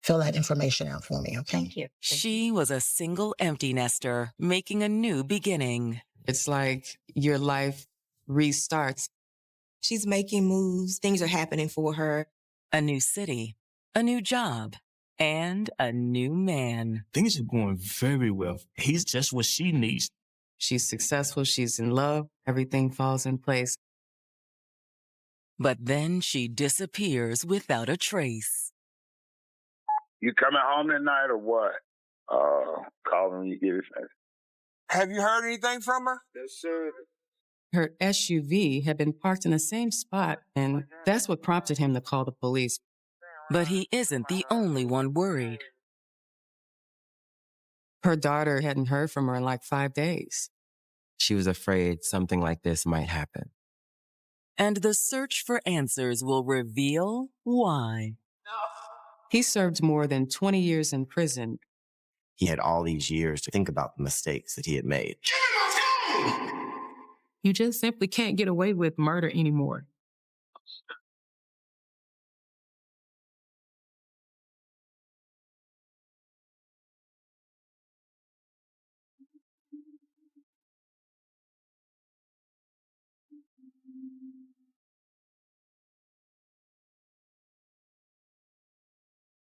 fill that information out for me, okay? Thank you. She was a single empty nester, making a new beginning. It's like your life restarts. She's making moves. Things are happening for her. A new city, a new job, and a new man. Things are going very well. He's just what she needs. She's successful. She's in love. Everything falls in place. But then she disappears without a trace. You coming home tonight or what? Call me when you get it. Have you heard anything from her? Yes, sir. Her SUV had been parked in the same spot, and that's what prompted him to call the police. But he isn't the only one worried. Her daughter hadn't heard from her in like 5 days. She was afraid something like this might happen. And the search for answers will reveal why. He served more than 20 years in prison. He had all these years to think about the mistakes that he had made. You just simply can't get away with murder anymore.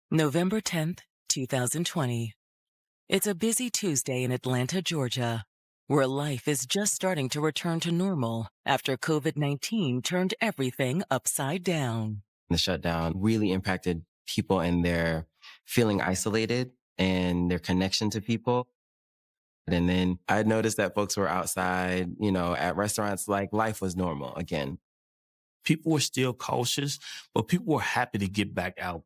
November 10th, 2020. It's a busy Tuesday in Atlanta, Georgia, where life is just starting to return to normal after COVID-19 turned everything upside down. The shutdown really impacted people and their feeling isolated and their connection to people. And then I noticed that folks were outside, at restaurants like life was normal again. People were still cautious, but people were happy to get back out.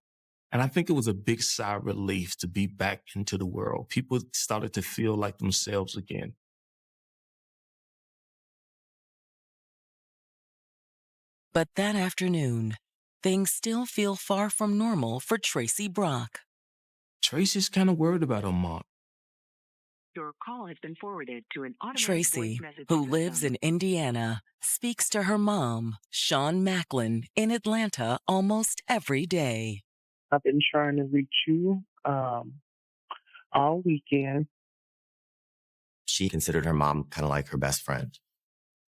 And I think it was a big sigh of relief to be back into the world. People started to feel like themselves again. But that afternoon, things still feel far from normal for Tracy Brock. Tracy's kind of worried about her mom. Your call has been forwarded to an automated Tracy, voice message who system. lives in Indiana, speaks to her mom, Sean Macklin, in Atlanta almost every day. I've been trying to reach you all weekend. She considered her mom kind of like her best friend.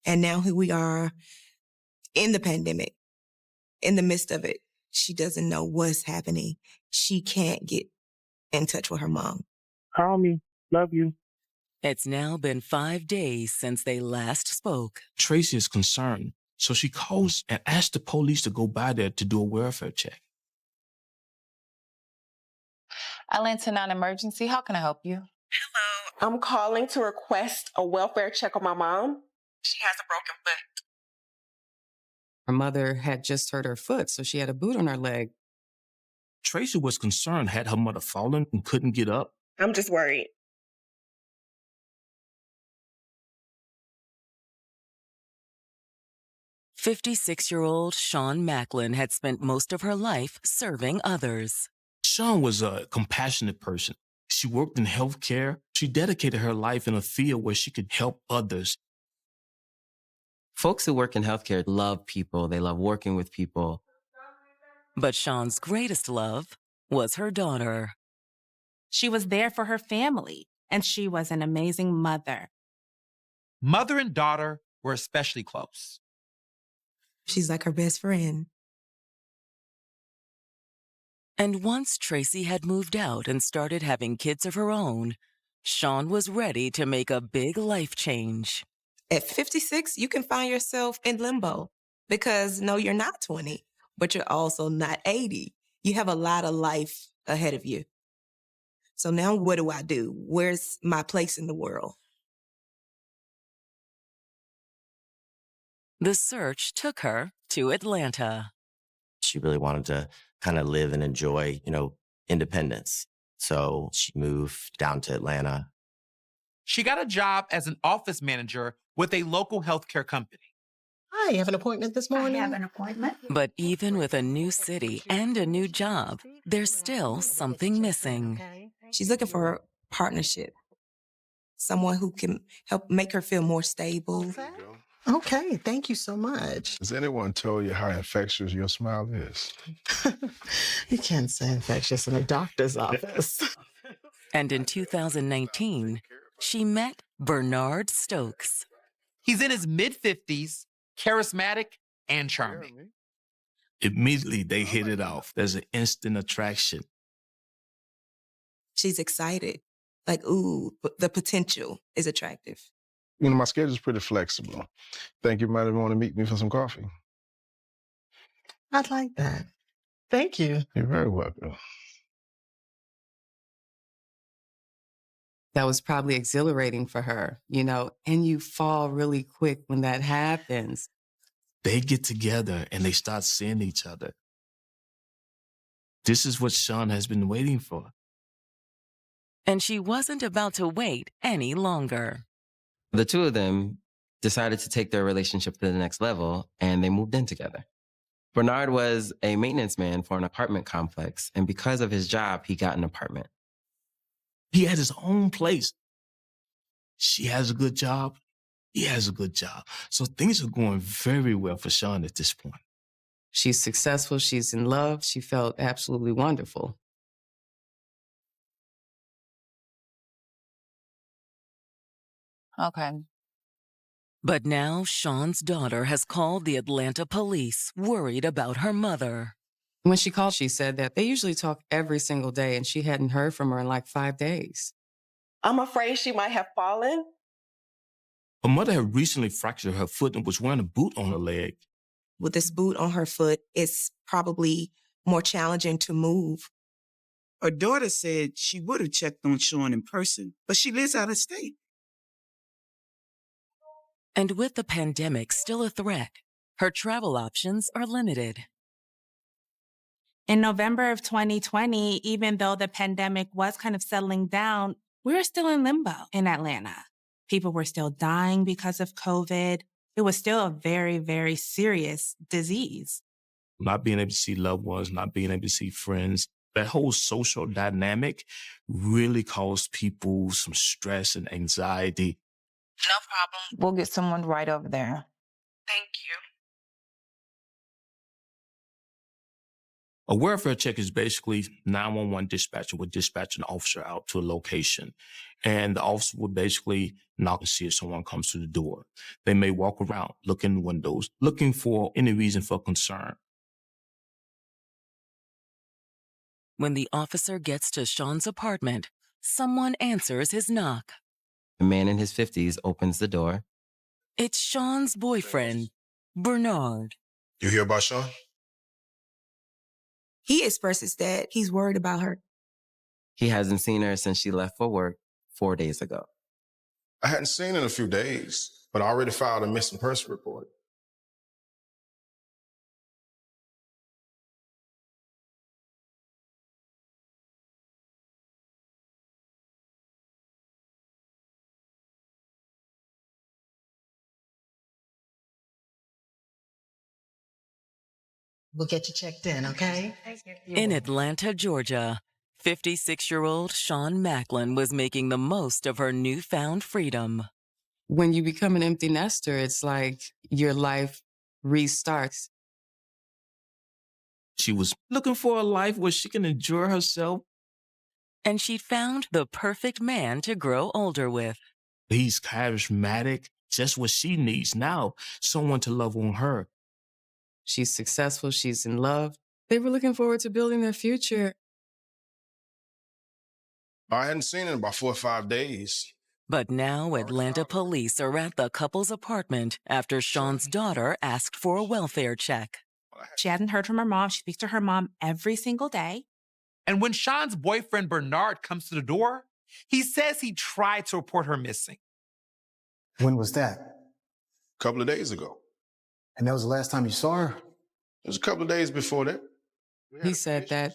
And now here we are in the pandemic, in the midst of it. She doesn't know what's happening. She can't get in touch with her mom. Call me. Love you. It's now been 5 days since they last spoke. Tracy is concerned, so she calls and asks the police to go by there to do a welfare check. Atlanta non-emergency, how can I help you? Hello, I'm calling to request a welfare check on my mom. She has a broken foot. Her mother had just hurt her foot, so she had a boot on her leg. Tracy was concerned, had her mother fallen and couldn't get up. I'm just worried. "56-year-old Sean Macklin had spent most of her life serving others. Sean was a compassionate person. She worked in healthcare. She dedicated her life in a field where she could help others. Folks who work in healthcare love people. They love working with people. But Sean's greatest love was her daughter. She was there for her family, and she was an amazing mother. Mother and daughter were especially close. She's like her best friend. And once Tracy had moved out and started having kids of her own, Sean was ready to make a big life change. At 56, you can find yourself in limbo because, no, you're not 20, but you're also not 80. You have a lot of life ahead of you. So now what do I do? Where's my place in the world? The search took her to Atlanta. She really wanted to kind of live and enjoy, independence. So she moved down to Atlanta. She got a job as an office manager with a local healthcare company. Hi, you have an appointment this morning? I have an appointment. But even with a new city and a new job, there's still something missing. She's looking for a partnership, someone who can help make her feel more stable. Okay, thank you so much. Has anyone told you how infectious your smile is? You can't say infectious in a doctor's office. And in 2019, she met Bernard Stokes. He's in his mid-50s, charismatic and charming. Immediately, they hit it off. There's an instant attraction. She's excited. Like, ooh, the potential is attractive. You know, my schedule's pretty flexible. Think you might want to meet me for some coffee? I'd like that. Thank you. You're very welcome. That was probably exhilarating for her, you know, and you fall really quick when that happens. They get together and they start seeing each other. This is what Sean has been waiting for. And she wasn't about to wait any longer. The two of them decided to take their relationship to the next level, and they moved in together. Bernard was a maintenance man for an apartment complex, and because of his job, he got an apartment. He had his own place. She has a good job. He has a good job. So things are going very well for Sean at this point. She's successful. She's in love. She felt absolutely wonderful. Okay. But now Sean's daughter has called the Atlanta police, worried about her mother. When she called, she said that they usually talk every single day, and she hadn't heard from her in like 5 days. I'm afraid she might have fallen. Her mother had recently fractured her foot and was wearing a boot on her leg. With this boot on her foot, it's probably more challenging to move. Her daughter said she would have checked on Sean in person, but she lives out of state. And with the pandemic still a threat, her travel options are limited. In November of 2020, even though the pandemic was kind of settling down, we were still in limbo in Atlanta. People were still dying because of COVID. It was still a very, very serious disease. Not being able to see loved ones, not being able to see friends. That whole social dynamic really caused people some stress and anxiety. No problem. We'll get someone right over there. Thank you. A welfare check is basically 911 dispatcher would dispatch an officer out to a location. And the officer would basically knock and see if someone comes to the door. They may walk around, look in the windows, looking for any reason for concern. When the officer gets to Sean's apartment, someone answers his knock. A man in his 50s opens the door. It's Sean's boyfriend, Bernard. You hear about Sean? He expresses that he's worried about her. He hasn't seen her since she left for work 4 days ago. I hadn't seen her in a few days, but I already filed a missing person report. We'll get you checked in, okay? In Atlanta, Georgia, 56-year-old Sean Macklin was making the most of her newfound freedom. When you become an empty nester, it's like your life restarts. She was looking for a life where she can enjoy herself. And she'd found the perfect man to grow older with. He's charismatic, just what she needs now, someone to love on her. She's successful. She's in love. They were looking forward to building their future. I hadn't seen her in about 4 or 5 days. But now Atlanta police are at the couple's apartment after Sean's daughter asked for a welfare check. She hasn't heard from her mom. She speaks to her mom every single day. And when Sean's boyfriend Bernard comes to the door, he says he tried to report her missing. When was that? A couple of days ago. And that was the last time you saw her? It was a couple of days before that. He said that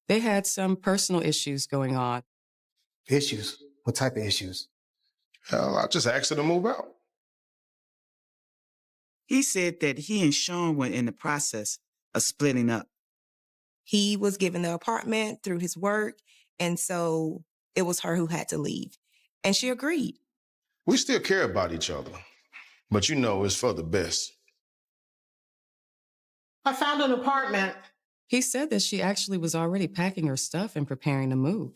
they had some personal issues going on. Issues? What type of issues? Hell, I just asked her to move out. He said that he and Sean were in the process of splitting up. He was given the apartment through his work, and so it was her who had to leave. And she agreed. We still care about each other. But you know it's for the best. I found an apartment. He said that she actually was already packing her stuff and preparing to move.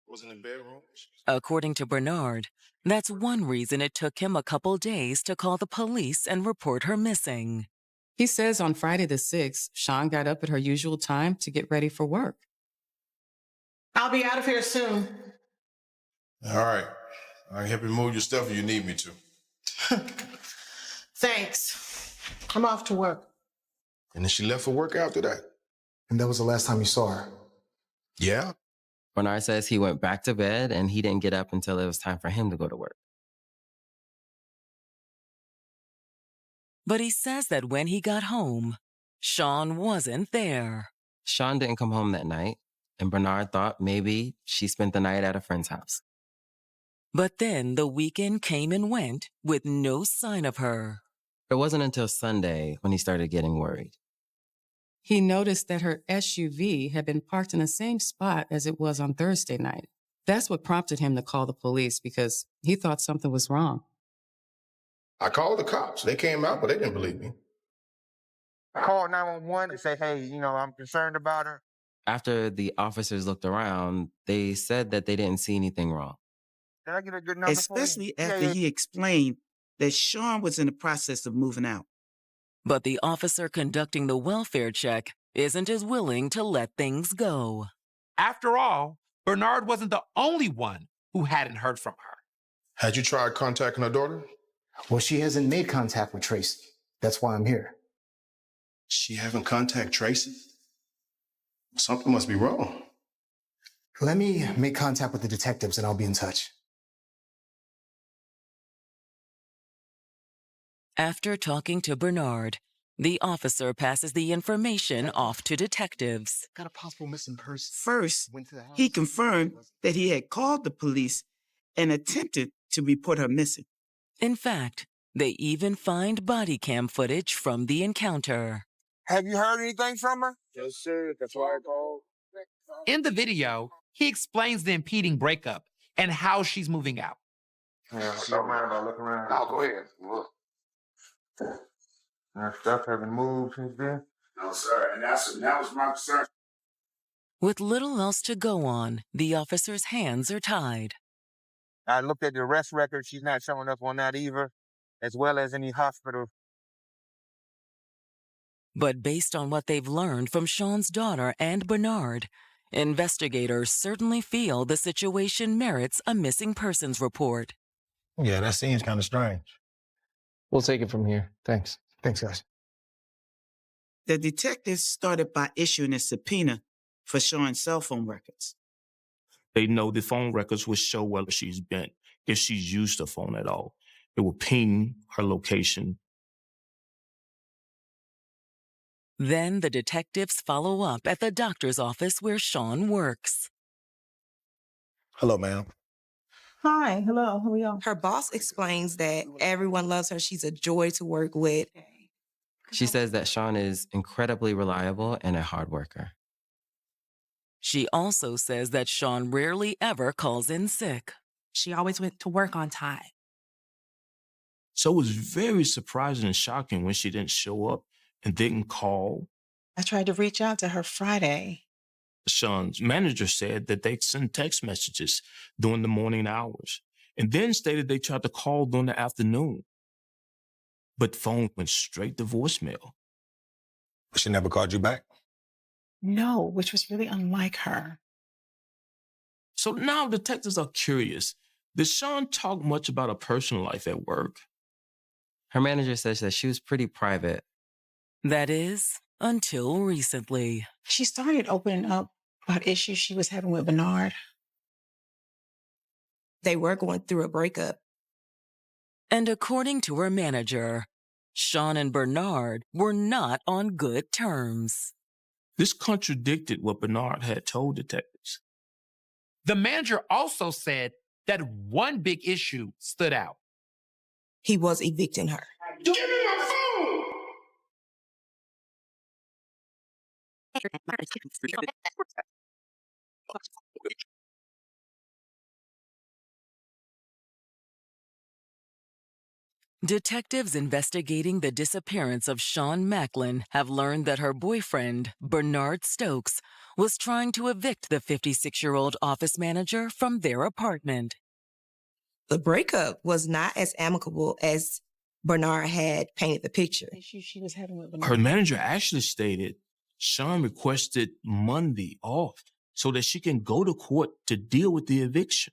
Was in the bedroom. According to Bernard, that's one reason it took him a couple days to call the police and report her missing. He says on Friday the 6th, Sean got up at her usual time to get ready for work. I'll be out of here soon. All right. I can help you move your stuff if you need me to. Thanks. I'm off to work. And then she left for work after that. And that was the last time you saw her? Yeah. Bernard says he went back to bed and he didn't get up until it was time for him to go to work. But he says that when he got home, Sean wasn't there. Sean didn't come home that night, and Bernard thought maybe she spent the night at a friend's house. But then the weekend came and went with no sign of her. It wasn't until Sunday when he started getting worried. He noticed that her SUV had been parked in the same spot as it was on Thursday night. That's what prompted him to call the police because he thought something was wrong. I called the cops. They came out, but they didn't believe me. I called 911 and say, hey, I'm concerned about her. After the officers looked around, they said that they didn't see anything wrong. Did I get a good number Especially for you? after he explained that Sean was in the process of moving out. But the officer conducting the welfare check isn't as willing to let things go. After all, Bernard wasn't the only one who hadn't heard from her. Had you tried contacting her daughter? Well, she hasn't made contact with Tracy. That's why I'm here. She haven't contacted Tracy? Something must be wrong. Let me make contact with the detectives and I'll be in touch. After talking to Bernard, the officer passes the information off to detectives. Got a possible missing person. First, he confirmed that he had called the police and attempted to report her missing. In fact, they even find body cam footage from the encounter. Have you heard anything from her? Yes, sir. That's why I called. In the video, he explains the impeding breakup and how she's moving out. Yeah, don't mind about looking around. No, go ahead. Look. That stuff haven't moved since then? No, sir. And that was my concern. With little else to go on, the officer's hands are tied. I looked at the arrest record. She's not showing up on that either, as well as any hospital. But based on what they've learned from Sean's daughter and Bernard, investigators certainly feel the situation merits a missing persons report. Yeah, that seems kind of strange. We'll take it from here. Thanks. Thanks, guys. The detectives started by issuing a subpoena for Sean's cell phone records. They know the phone records will show where she's been, if she's used the phone at all. It will ping her location. Then the detectives follow up at the doctor's office where Sean works. Hello, ma'am. Hi, hello, how are you? Her boss explains that everyone loves her. She's a joy to work with. She says that Sean is incredibly reliable and a hard worker. She also says that Sean rarely ever calls in sick. She always went to work on time. So it was very surprising and shocking when she didn't show up and didn't call. I tried to reach out to her Friday. Sean's manager said that they sent text messages during the morning hours and then stated they tried to call during the afternoon. But phone went straight to voicemail. She never called you back? No, which was really unlike her. So now detectives are curious. Did Sean talk much about her personal life at work? Her manager says that she was pretty private. That is, until recently. She started opening up about issues she was having with Bernard. They were going through a breakup. And according to her manager, Sean and Bernard were not on good terms. This contradicted what Bernard had told detectives. The manager also said that one big issue stood out. He was evicting her. Give me my phone! Detectives investigating the disappearance of Sean Macklin have learned that her boyfriend, Bernard Stokes, was trying to evict the 56-year-old office manager from their apartment. The breakup was not as amicable as Bernard had painted the picture. She was having with Bernard. Her manager actually stated Sean requested Monday off so that she can go to court to deal with the eviction.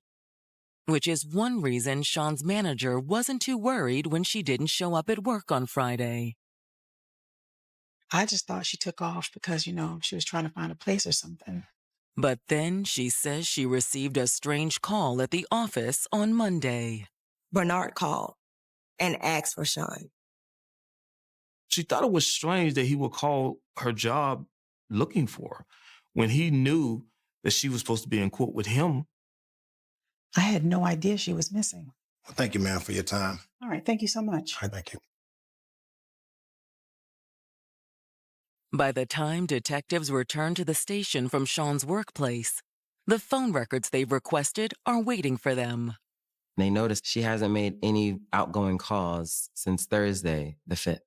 Which is one reason Sean's manager wasn't too worried when she didn't show up at work on Friday. I just thought she took off because, she was trying to find a place or something. But then she says she received a strange call at the office on Monday. Bernard called and asked for Sean. She thought it was strange that he would call her job looking for her when he knew that she was supposed to be in court with him. I had no idea she was missing. Well, thank you, ma'am, for your time. All right, thank you so much. All right, thank you. By the time detectives return to the station from Sean's workplace, the phone records they've requested are waiting for them. They noticed she hasn't made any outgoing calls since Thursday, the 5th.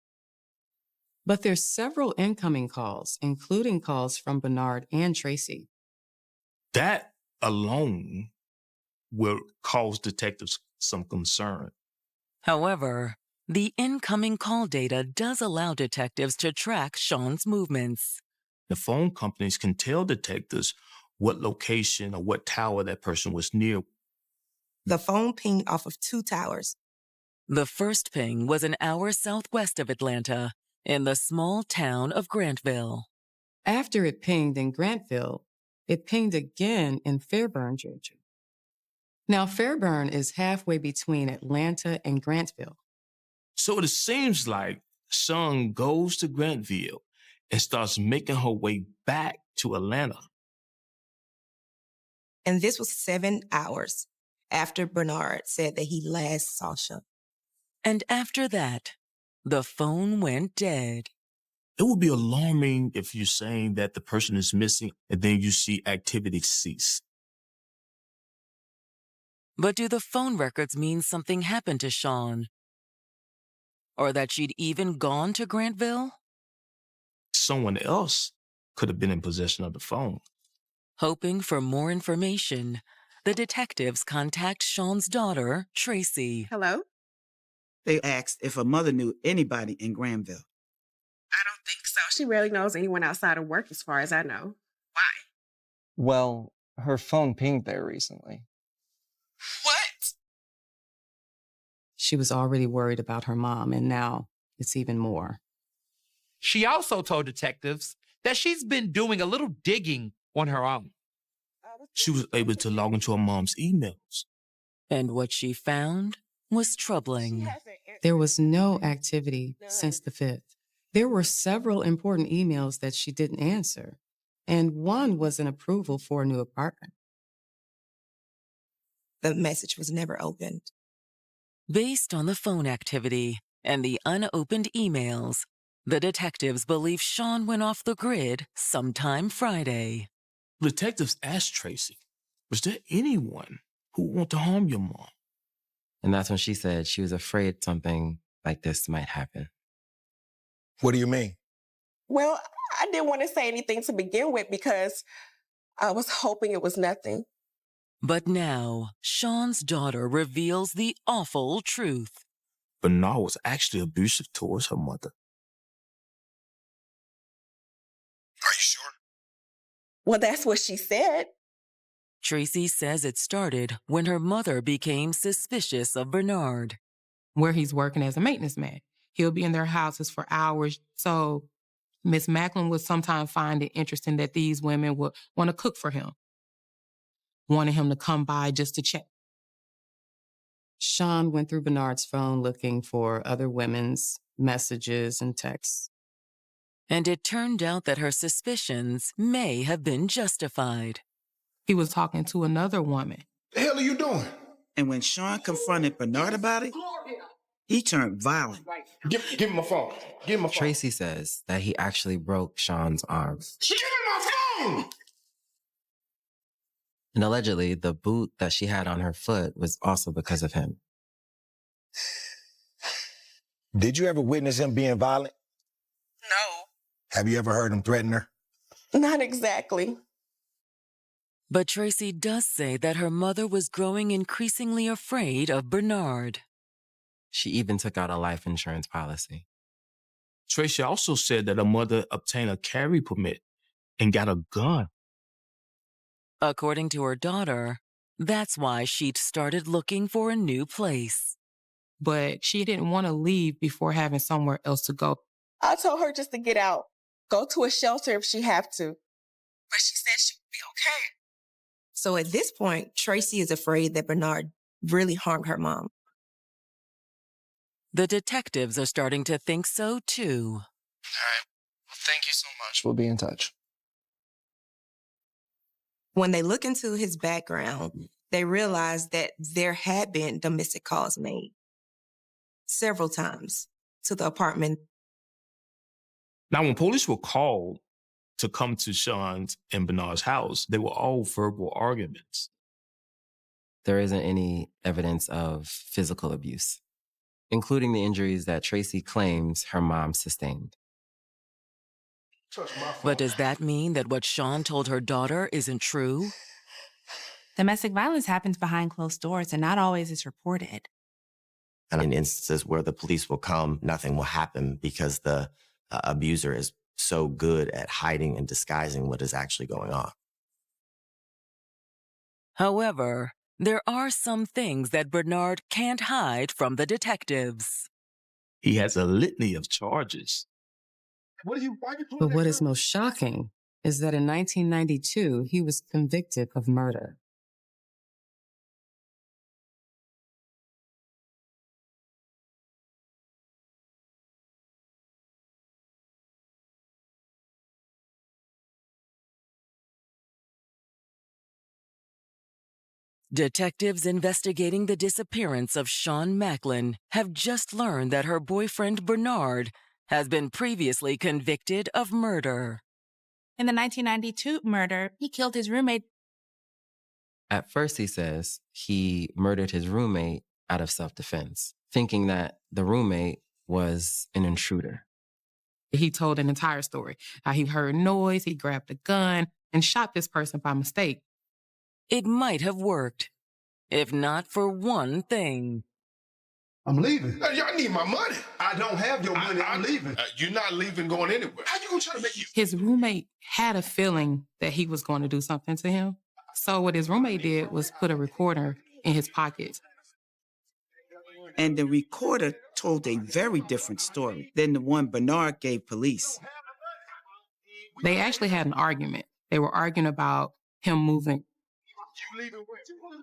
But there's several incoming calls, including calls from Bernard and Tracy. That alone will cause detectives some concern. However, the incoming call data does allow detectives to track Sean's movements. The phone companies can tell detectives what location or what tower that person was near. The phone pinged off of 2 towers. The first ping was an hour southwest of Atlanta, in the small town of Grantville. After it pinged in Grantville, it pinged again in Fairburn, Georgia. Now, Fairburn is halfway between Atlanta and Grantville. So it seems like Sean goes to Grantville and starts making her way back to Atlanta. And this was 7 hours after Bernard said that he last saw Sean. And after that, the phone went dead. It would be alarming if you're saying that the person is missing and then you see activity cease. But do the phone records mean something happened to Sean? Or that she'd even gone to Grantville? Someone else could have been in possession of the phone. Hoping for more information, the detectives contact Sean's daughter, Tracy. Hello? They asked if her mother knew anybody in Granville. I don't think so. She rarely knows anyone outside of work as far as I know. Why? Well, her phone pinged there recently. What? She was already worried about her mom, and now it's even more. She also told detectives that she's been doing a little digging on her own. She was able to log into her mom's emails. And what she found was troubling. There was no activity since the 5th. There were several important emails that she didn't answer, and one was an approval for a new apartment. The message was never opened. Based on the phone activity and the unopened emails, the detectives believe Sean went off the grid sometime Friday. Detectives asked Tracy, was there anyone who would want to harm your mom? And that's when she said she was afraid something like this might happen. What do you mean? Well, I didn't want to say anything to begin with because I was hoping it was nothing. But now, Sean's daughter reveals the awful truth. Bernard was actually abusive towards her mother. Are you sure? Well, that's what she said. Tracy says it started when her mother became suspicious of Bernard. Where he's working as a maintenance man. He'll be in their houses for hours. So Miss Macklin would sometimes find it interesting that these women would want to cook for him. Wanted him to come by just to check. Sean went through Bernard's phone looking for other women's messages and texts. And it turned out that her suspicions may have been justified. He was talking to another woman. The hell are you doing? And when Sean confronted Bernard about it, he turned violent. Give me my phone. Give me my phone. Tracy says that he actually broke Sean's arms. Give me my phone! And allegedly, the boot that she had on her foot was also because of him. Did you ever witness him being violent? No, Have you ever heard him threaten her? not exactly. But Tracy does say that her mother was growing increasingly afraid of Bernard. She even took out a life insurance policy. Tracy also said that her mother obtained a carry permit and got a gun. According to her daughter, that's why she'd started looking for a new place. But she didn't want to leave before having somewhere else to go. I told her just to get out, go to a shelter if she have to. But she said she would be okay. So at this point, Tracy is afraid that Bernard really harmed her mom. The detectives are starting to think so, too. All right. Well, thank you so much. We'll be in touch. When they look into his background, they realize that there had been domestic calls made several times to the apartment. Now, when police were called to come to Sean's and Bernard's house, they were all verbal arguments. There isn't any evidence of physical abuse, including the injuries that Tracy claims her mom sustained. But does that mean that what Sean told her daughter isn't true? Domestic violence happens behind closed doors and not always is reported. And in instances where the police will come, nothing will happen because the abuser is so good at hiding and disguising what is actually going on. However, there are some things that Bernard can't hide from the detectives. He has a litany of charges. But what is most shocking is that in 1992, he was convicted of murder. Detectives investigating the disappearance of Sean Macklin have just learned that her boyfriend Bernard has been previously convicted of murder. In the 1992 murder, he killed his roommate. At first, he says he murdered his roommate out of self-defense, thinking that the roommate was an intruder. He told an entire story, how he heard noise, he grabbed a gun, and shot this person by mistake. It might have worked, if not for one thing. I'm leaving. Y'all need my money. I don't have your money. I'm leaving. You're not leaving, going anywhere. How you gonna try to make you? His roommate had a feeling that he was going to do something to him. So what his roommate did was put a recorder in his pocket. And the recorder told a very different story than the one Bernard gave police. They actually had an argument. They were arguing about him moving.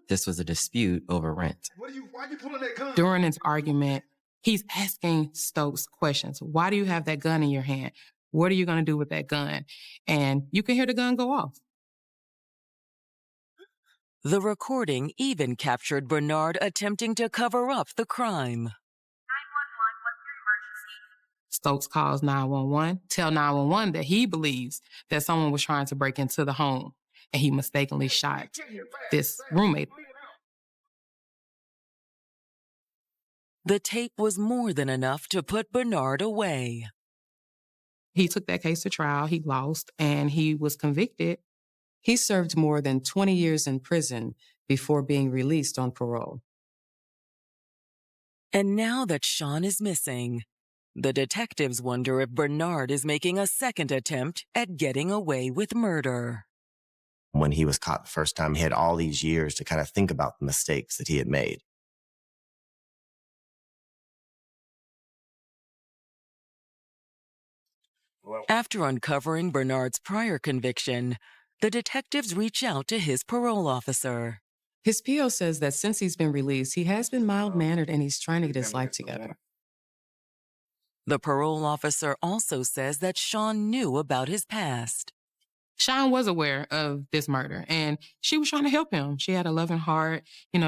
This was a dispute over rent. Why you pulling that gun? During this argument, he's asking Stokes questions. Why do you have that gun in your hand? What are you going to do with that gun? And you can hear the gun go off. The recording even captured Bernard attempting to cover up the crime. Stokes calls 911, tell 911 that he believes that someone was trying to break into the home, and he mistakenly shot this roommate. The tape was more than enough to put Bernard away. He took that case to trial, he lost, and he was convicted. He served more than 20 years in prison before being released on parole. And now that Sean is missing, the detectives wonder if Bernard is making a second attempt at getting away with murder. When he was caught the first time, he had all these years to kind of think about the mistakes that he had made. After uncovering Bernard's prior conviction, the detectives reach out to his parole officer. His PO says that since he's been released, he has been mild-mannered and he's trying to get his life together. The parole officer also says that Sean knew about his past. Sean was aware of this murder, and she was trying to help him. She had a loving heart.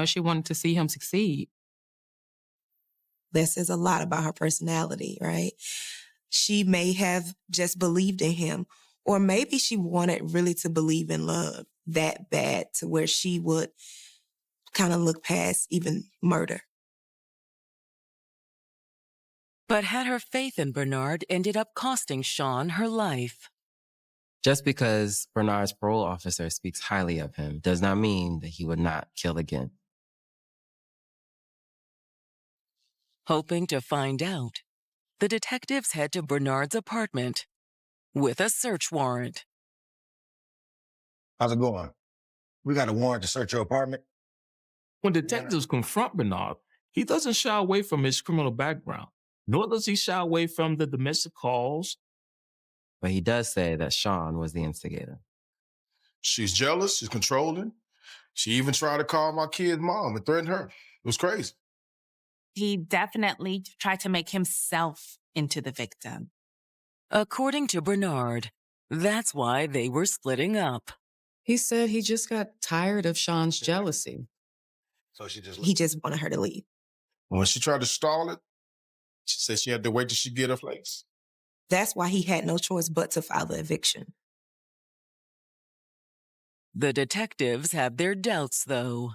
She wanted to see him succeed. That says a lot about her personality, right? She may have just believed in him, or maybe she wanted really to believe in love that bad to where she would kind of look past even murder. But had her faith in Bernard ended up costing Sean her life? Just because Bernard's parole officer speaks highly of him does not mean that he would not kill again. Hoping to find out, the detectives head to Bernard's apartment with a search warrant. How's it going? We got a warrant to search your apartment. When detectives confront Bernard, he doesn't shy away from his criminal background, nor does he shy away from the domestic calls. But he does say that Sean was the instigator. She's jealous. She's controlling. She even tried to call my kid's mom and threaten her. It was crazy. He definitely tried to make himself into the victim. According to Bernard, that's why they were splitting up. He said he just got tired of Sean's jealousy. So He just wanted her to leave. When she tried to stall it, she said she had to wait till she get her place. That's why he had no choice but to file the eviction. The detectives have their doubts, though.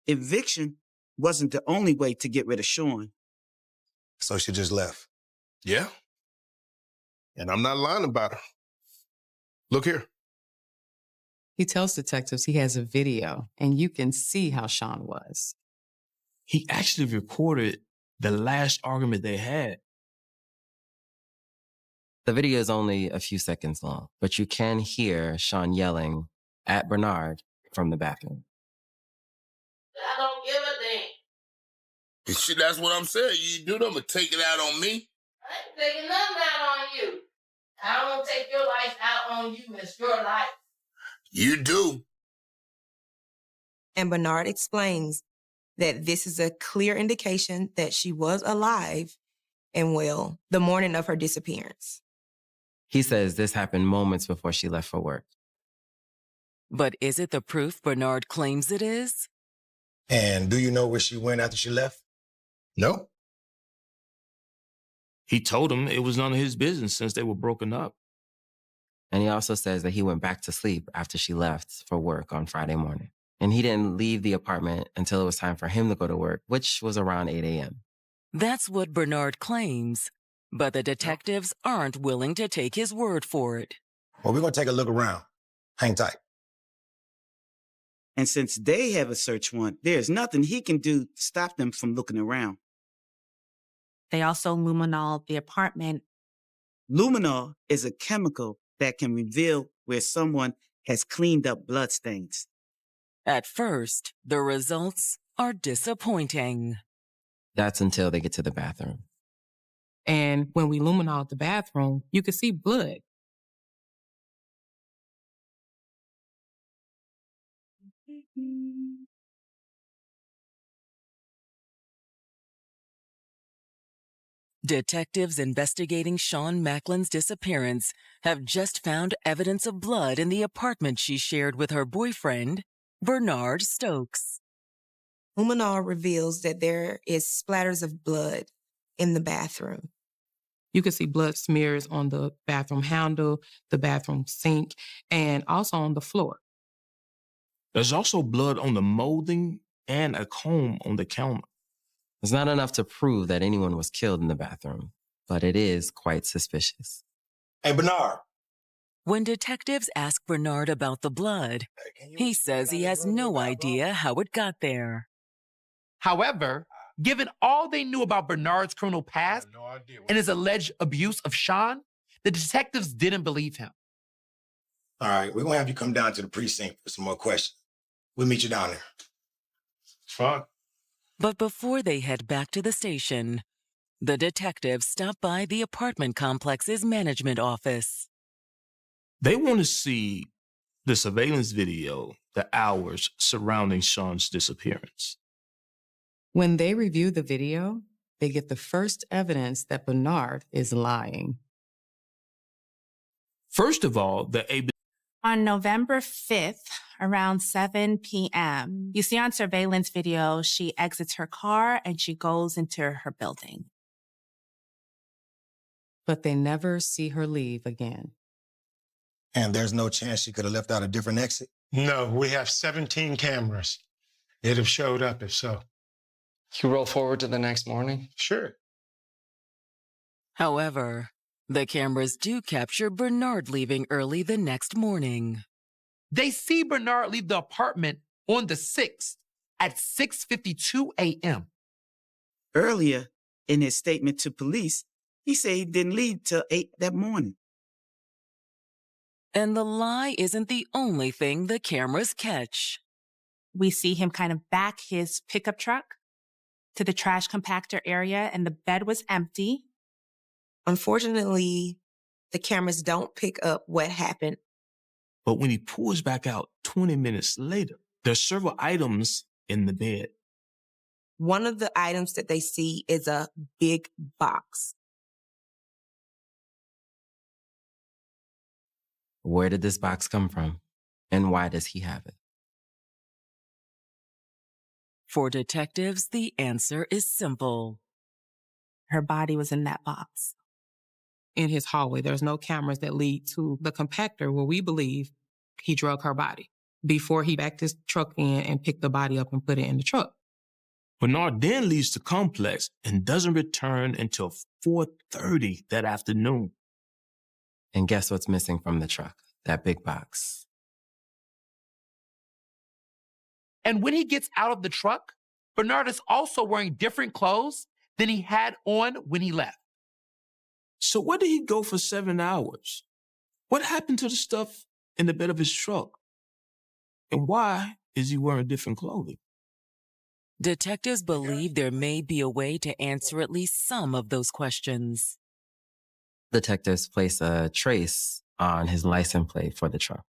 Eviction wasn't the only way to get rid of Sean. So she just left. Yeah. And I'm not lying about her. Look here. He tells detectives he has a video, and you can see how Sean was. He actually recorded the last argument they had. The video is only a few seconds long, but you can hear Sean yelling at Bernard from the bathroom. I don't give a damn. Shit, that's what I'm saying. You do them and take it out on me. I ain't taking nothing out on you. I don't want to take your life out on you. It's your life. You do. And Bernard explains that this is a clear indication that she was alive and well the morning of her disappearance. He says this happened moments before she left for work. But is it the proof Bernard claims it is? And do you know where she went after she left? No. He told him it was none of his business since they were broken up. And he also says that he went back to sleep after she left for work on Friday morning. And he didn't leave the apartment until it was time for him to go to work, which was around 8 a.m. That's what Bernard claims, but the detectives aren't willing to take his word for it. Well, we're going to take a look around. Hang tight. And since they have a search warrant, there's nothing he can do to stop them from looking around. They also luminol the apartment. Luminol is a chemical that can reveal where someone has cleaned up bloodstains. At first, the results are disappointing. That's until they get to the bathroom. And when we luminol the bathroom, you could see blood. Detectives investigating Sean Macklin's disappearance have just found evidence of blood in the apartment she shared with her boyfriend, Bernard Stokes. Luminol reveals that there is splatters of blood in the bathroom. You can see blood smears on the bathroom handle, the bathroom sink, and also on the floor. There's also blood on the molding and a comb on the counter. It's not enough to prove that anyone was killed in the bathroom, but it is quite suspicious. Hey, Bernard. When detectives ask Bernard about the blood, he says he has no idea how it got there. However, given all they knew about Bernard's criminal past and his alleged abuse of Sean, the detectives didn't believe him. All right, we're going to have you come down to the precinct for some more questions. We'll meet you down there. It's fine. But before they head back to the station, the detectives stop by the apartment complex's management office. They want to see the surveillance video, the hours surrounding Sean's disappearance. When they review the video, they get the first evidence that Bernard is lying. First of all, On November 5th, around 7 p.m., you see on surveillance video, she exits her car and she goes into her building. But they never see her leave again. And there's no chance she could have left out a different exit? No, we have 17 cameras. It'd have showed up if so. You roll forward to the next morning? Sure. However, the cameras do capture Bernard leaving early the next morning. They see Bernard leave the apartment on the 6th at 6:52 a.m. Earlier in his statement to police, he said he didn't leave till 8 that morning. And the lie isn't the only thing the cameras catch. We see him kind of back his pickup truck to the trash compactor area, and the bed was empty. Unfortunately, the cameras don't pick up what happened. But when he pulls back out 20 minutes later, there's several items in the bed. One of the items that they see is a big box. Where did this box come from? And why does he have it? For detectives, the answer is simple. Her body was in that box. In his hallway, there's no cameras that lead to the compactor where we believe he drug her body before he backed his truck in and picked the body up and put it in the truck. Bernard then leaves the complex and doesn't return until 4:30 that afternoon. And guess what's missing from the truck? That big box. And when he gets out of the truck, Bernard is also wearing different clothes than he had on when he left. So where did he go for 7 hours? What happened to the stuff in the bed of his truck? And why is he wearing different clothing? Detectives believe there may be a way to answer at least some of those questions. Detectives place a trace on his license plate for the truck.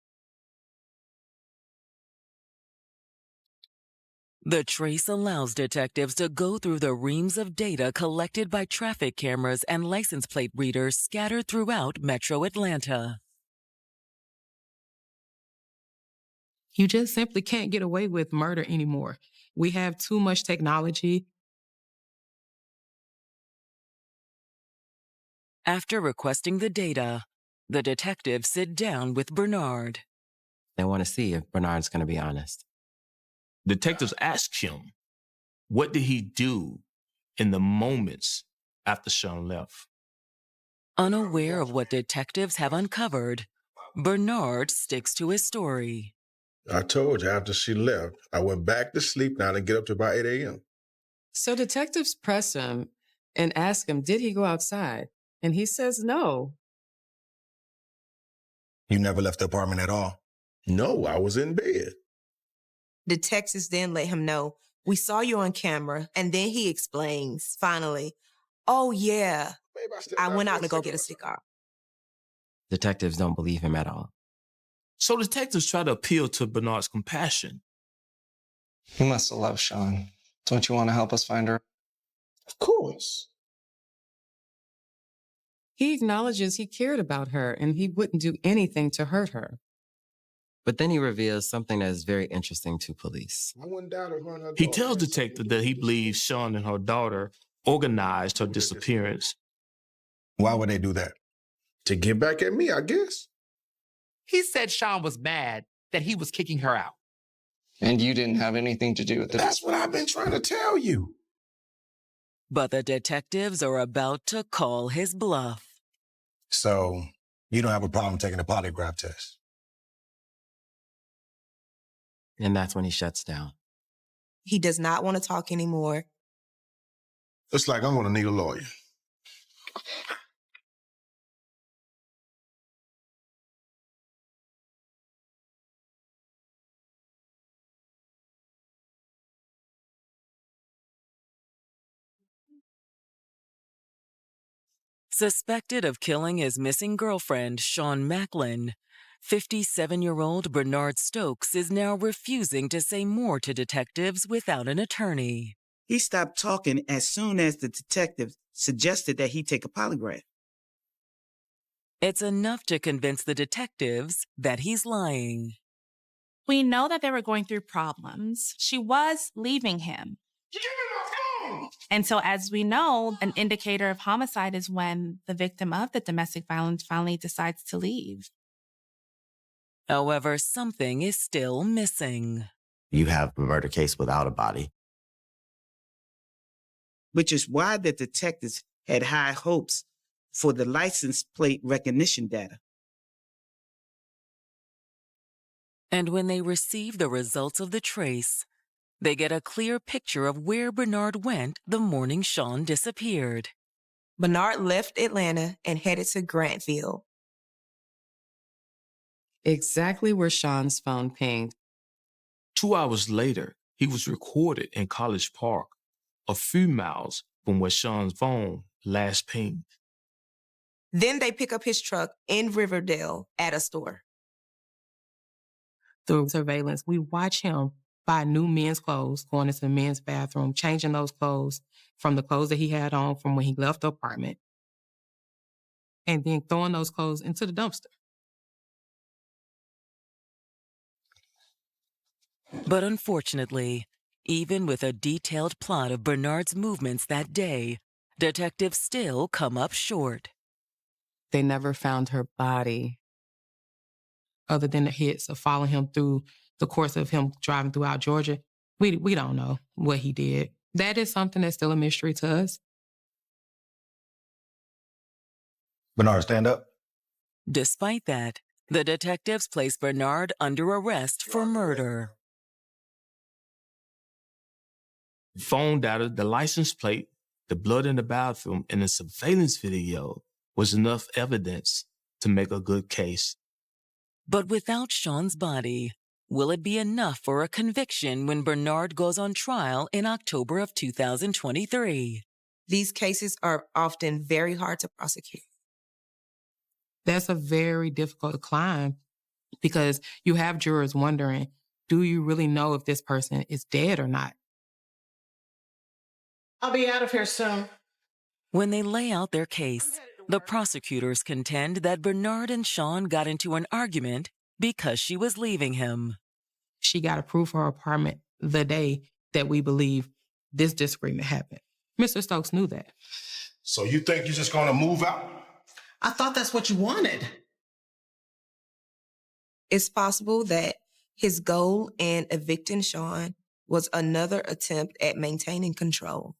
The trace allows detectives to go through the reams of data collected by traffic cameras and license plate readers scattered throughout Metro Atlanta. You just simply can't get away with murder anymore. We have too much technology. After requesting the data, the detectives sit down with Bernard. They want to see if Bernard's going to be honest. Detectives ask him, what did he do in the moments after Sean left? Unaware of what detectives have uncovered, Bernard sticks to his story. I told you after she left, I went back to sleep now and get up to about 8 a.m. So detectives press him and ask him, did he go outside? And he says no. You never left the apartment at all? No, I was in bed. Detectives then let him know, we saw you on camera, and then he explains, finally, oh yeah, I went out to go get a cigar. Detectives don't believe him at all. So detectives try to appeal to Bernard's compassion. You must have loved Sean. Don't you want to help us find her? Of course. He acknowledges he cared about her and he wouldn't do anything to hurt her. But then he reveals something that is very interesting to police. I went down to her and her He daughter. tells detectives that he believes Sean and her daughter organized her disappearance. Why would they do that? To get back at me, I guess. He said Sean was mad that he was kicking her out. And you didn't have anything to do with it. That's what I've been trying to tell you. But the detectives are about to call his bluff. So you don't have a problem taking a polygraph test? And that's when he shuts down. He does not want to talk anymore. It's like I'm going to need a lawyer. Suspected of killing his missing girlfriend, Sean Macklin, 57-year-old Bernard Stokes is now refusing to say more to detectives without an attorney. He stopped talking as soon as the detective suggested that he take a polygraph. It's enough to convince the detectives that he's lying. We know that they were going through problems. She was leaving him. And so, as we know, an indicator of homicide is when the victim of the domestic violence finally decides to leave. However, something is still missing. You have a murder case without a body. Which is why the detectives had high hopes for the license plate recognition data. And when they receive the results of the trace, they get a clear picture of where Bernard went the morning Sean disappeared. Bernard left Atlanta and headed to Grantville. Exactly where Sean's phone pinged. 2 hours later, he was recorded in College Park, a few miles from where Sean's phone last pinged. Then they pick up his truck in Riverdale at a store. Through surveillance, we watch him buy new men's clothes, going into the men's bathroom, changing those clothes from the clothes that he had on from when he left the apartment, and then throwing those clothes into the dumpster. But unfortunately, even with a detailed plot of Bernard's movements that day, detectives still come up short. They never found her body. Other than the hits of following him through the course of him driving throughout Georgia, we don't know what he did. That is something that's still a mystery to us. Bernard, stand up. Despite that, the detectives place Bernard under arrest for murder. Phone data, the license plate, the blood in the bathroom, and the surveillance video was enough evidence to make a good case. But without Sean's body, will it be enough for a conviction when Bernard goes on trial in October of 2023? These cases are often very hard to prosecute. That's a very difficult climb because you have jurors wondering, do you really know if this person is dead or not? I'll be out of here soon. When they lay out their case, the prosecutors contend that Bernard and Sean got into an argument because she was leaving him. She got approved for her apartment the day that we believe this disagreement happened. Mr. Stokes knew that. So you think you're just gonna move out? I thought that's what you wanted. It's possible that his goal in evicting Sean was another attempt at maintaining control.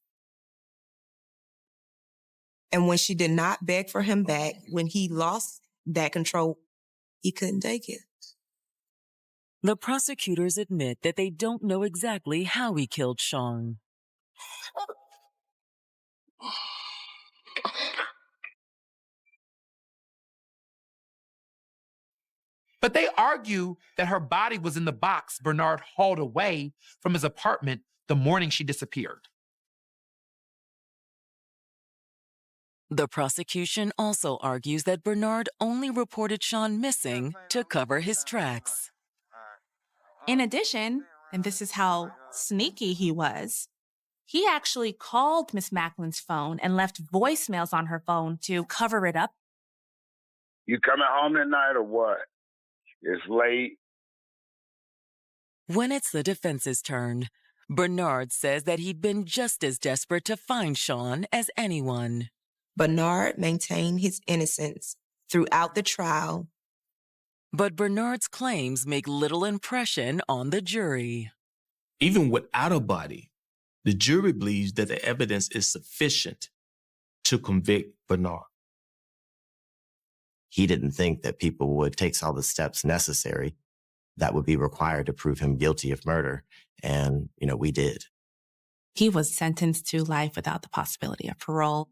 And when she did not beg for him back, when he lost that control, he couldn't take it. The prosecutors admit that they don't know exactly how he killed Sean. But they argue that her body was in the box Bernard hauled away from his apartment the morning she disappeared. The prosecution also argues that Bernard only reported Sean missing to cover his tracks. In addition, and this is how sneaky he was, he actually called Miss Macklin's phone and left voicemails on her phone to cover it up. You coming home tonight or what? It's late. When it's the defense's turn, Bernard says that he'd been just as desperate to find Sean as anyone. Bernard maintained his innocence throughout the trial. But Bernard's claims make little impression on the jury. Even without a body, the jury believes that the evidence is sufficient to convict Bernard. He didn't think that people would take all the steps necessary that would be required to prove him guilty of murder. And, we did. He was sentenced to life without the possibility of parole.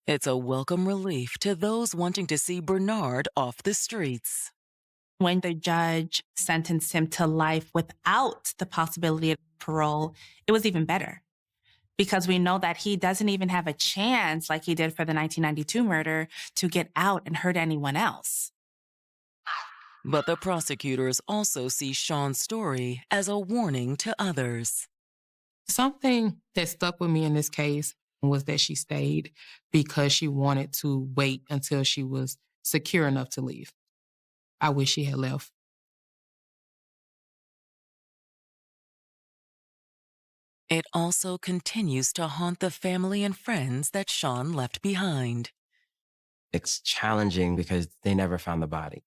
It's a welcome relief to those wanting to see Bernard off the streets. When the judge sentenced him to life without the possibility of parole, it was even better. Because we know that he doesn't even have a chance, like he did for the 1992 murder, to get out and hurt anyone else. But the prosecutors also see Sean's story as a warning to others. Something that stuck with me in this case was that she stayed because she wanted to wait until she was secure enough to leave. I wish she had left. It also continues to haunt the family and friends that Sean left behind. It's challenging because they never found the body.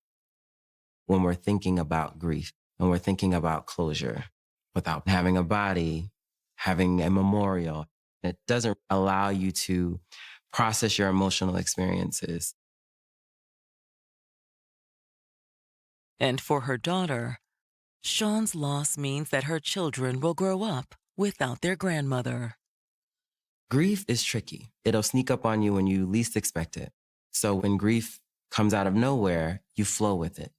When we're thinking about grief, when we're thinking about closure, without having a body, having a memorial. It doesn't allow you to process your emotional experiences. And for her daughter, Sean's loss means that her children will grow up without their grandmother. Grief is tricky. It'll sneak up on you when you least expect it. So when grief comes out of nowhere, you flow with it.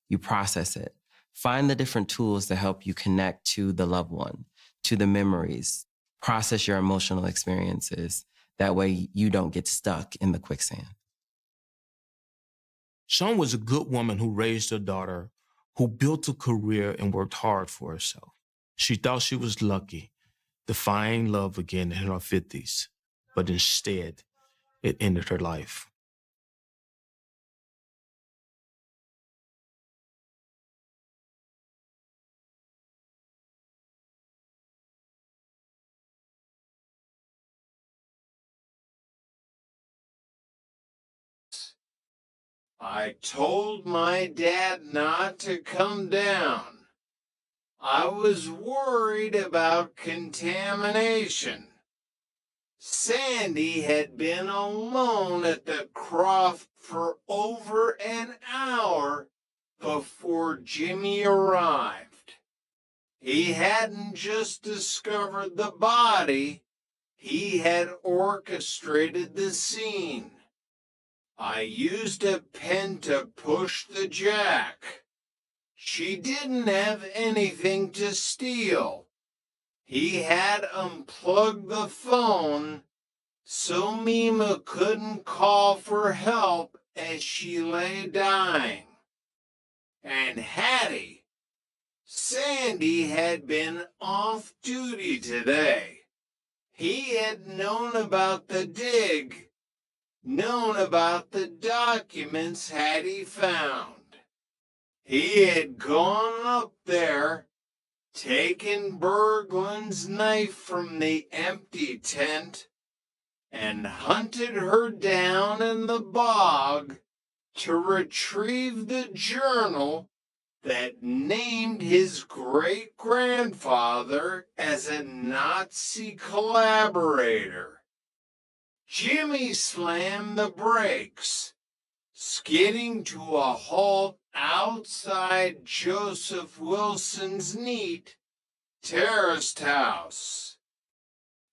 You process it. Find the different tools to help you connect to the loved one, to the memories, process your emotional experiences. That way you don't get stuck in the quicksand. Sean was a good woman who raised her daughter, who built a career and worked hard for herself. She thought she was lucky to find love again in her 50s, but instead, it ended her life. I told my dad not to come down. I was worried about contamination. Sandy had been alone at the croft for over an hour before Jimmy arrived. He hadn't just discovered the body, he had orchestrated the scene. I used a pen to push the jack. She didn't have anything to steal. He had unplugged the phone so Mima couldn't call for help as she lay dying. And Hattie, Sandy had been off duty today. He had known about the dig, known about the documents Hattie found. He had gone up there, taken Berglund's knife from the empty tent, and hunted her down in the bog to retrieve the journal that named his great-grandfather as a Nazi collaborator. Jimmy slammed the brakes, skidding to a halt outside Joseph Wilson's neat, terraced house.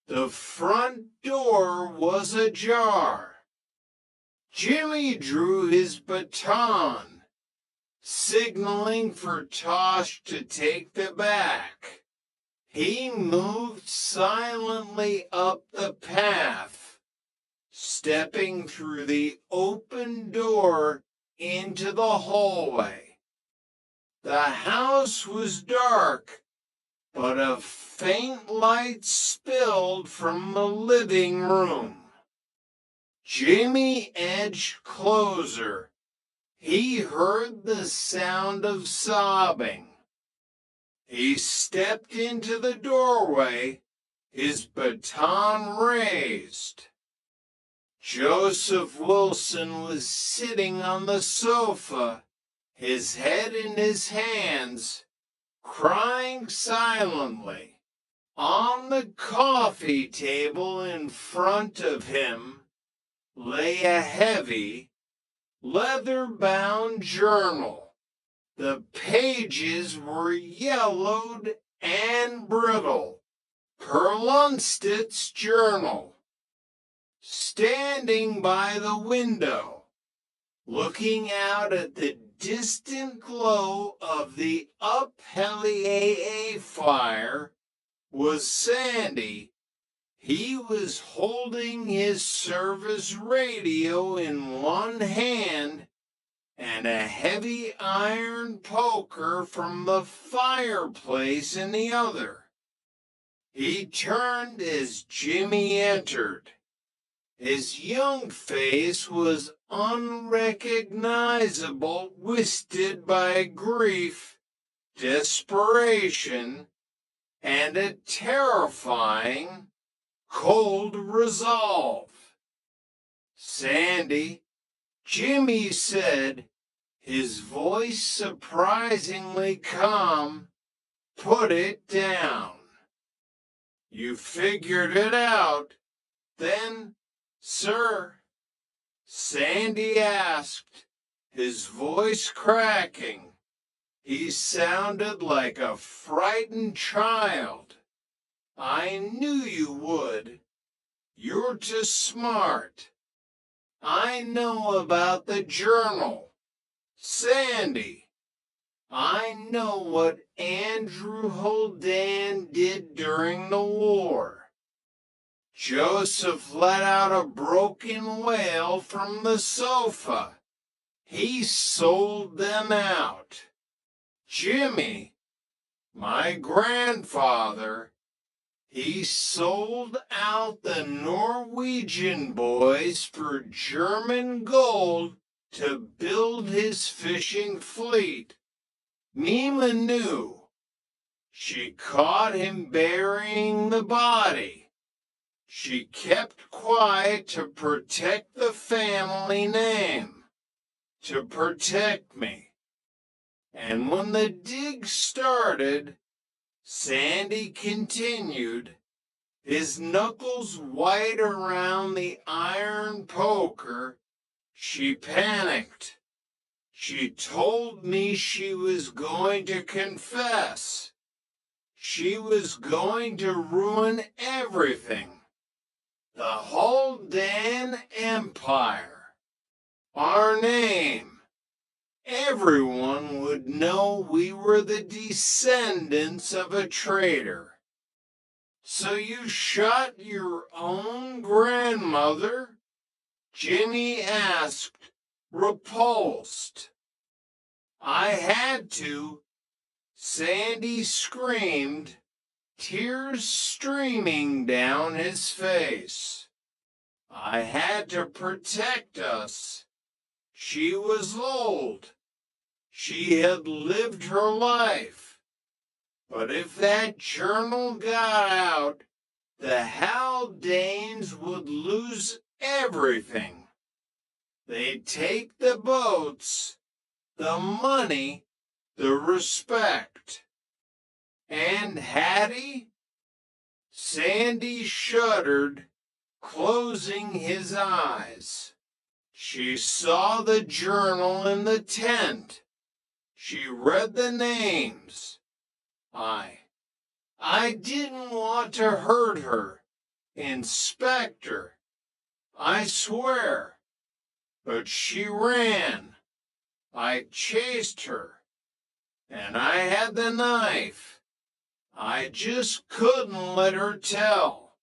The front door was ajar. Jimmy drew his baton, signaling for Tosh to take the back. He moved silently up the path, stepping through the open door into the hallway. The house was dark, but a faint light spilled from the living room. Jimmy edged closer. He heard the sound of sobbing. He stepped into the doorway, his baton raised. Joseph Wilson was sitting on the sofa, his head in his hands, crying silently. On the coffee table in front of him lay a heavy, leather-bound journal. The pages were yellowed and brittle. Per Lundstedt's journal. Standing by the window, looking out at the distant glow of the Up-Helly fire, was Sandy. He was holding his service radio in one hand and a heavy iron poker from the fireplace in the other. He turned as Jimmy entered. His young face was unrecognizable, twisted by grief, desperation, and a terrifying, cold resolve. Sandy, Jimmy said, his voice surprisingly calm, put it down. You figured it out, then, sir? Sandy asked, his voice cracking. He sounded like a frightened child. I knew you would. You're too smart. I know about the journal. Sandy, I know what Andrew Holdan did during the war. Joseph let out a broken wail from the sofa. He sold them out. Jimmy, my grandfather, he sold out the Norwegian boys for German gold to build his fishing fleet. Mima knew. She caught him burying the body. She kept quiet to protect the family name, to protect me. And when the dig started, Sandy continued, his knuckles white around the iron poker. She panicked. She told me she was going to confess. She was going to ruin everything. The whole damn empire. Our name. Everyone would know we were the descendants of a traitor. So you shot your own grandmother? Jimmy asked, repulsed. I had to. Sandy screamed, tears streaming down his face. I had to protect us. She was old. She had lived her life. But if that journal got out, the Haldanes would lose everything. They'd take the boats, the money, the respect. And Hattie? Sandy shuddered, closing his eyes. She saw the journal in the tent. She read the names. I didn't want to hurt her, Inspector. I swear. But she ran. I chased her. And I had the knife. I just couldn't let her tell.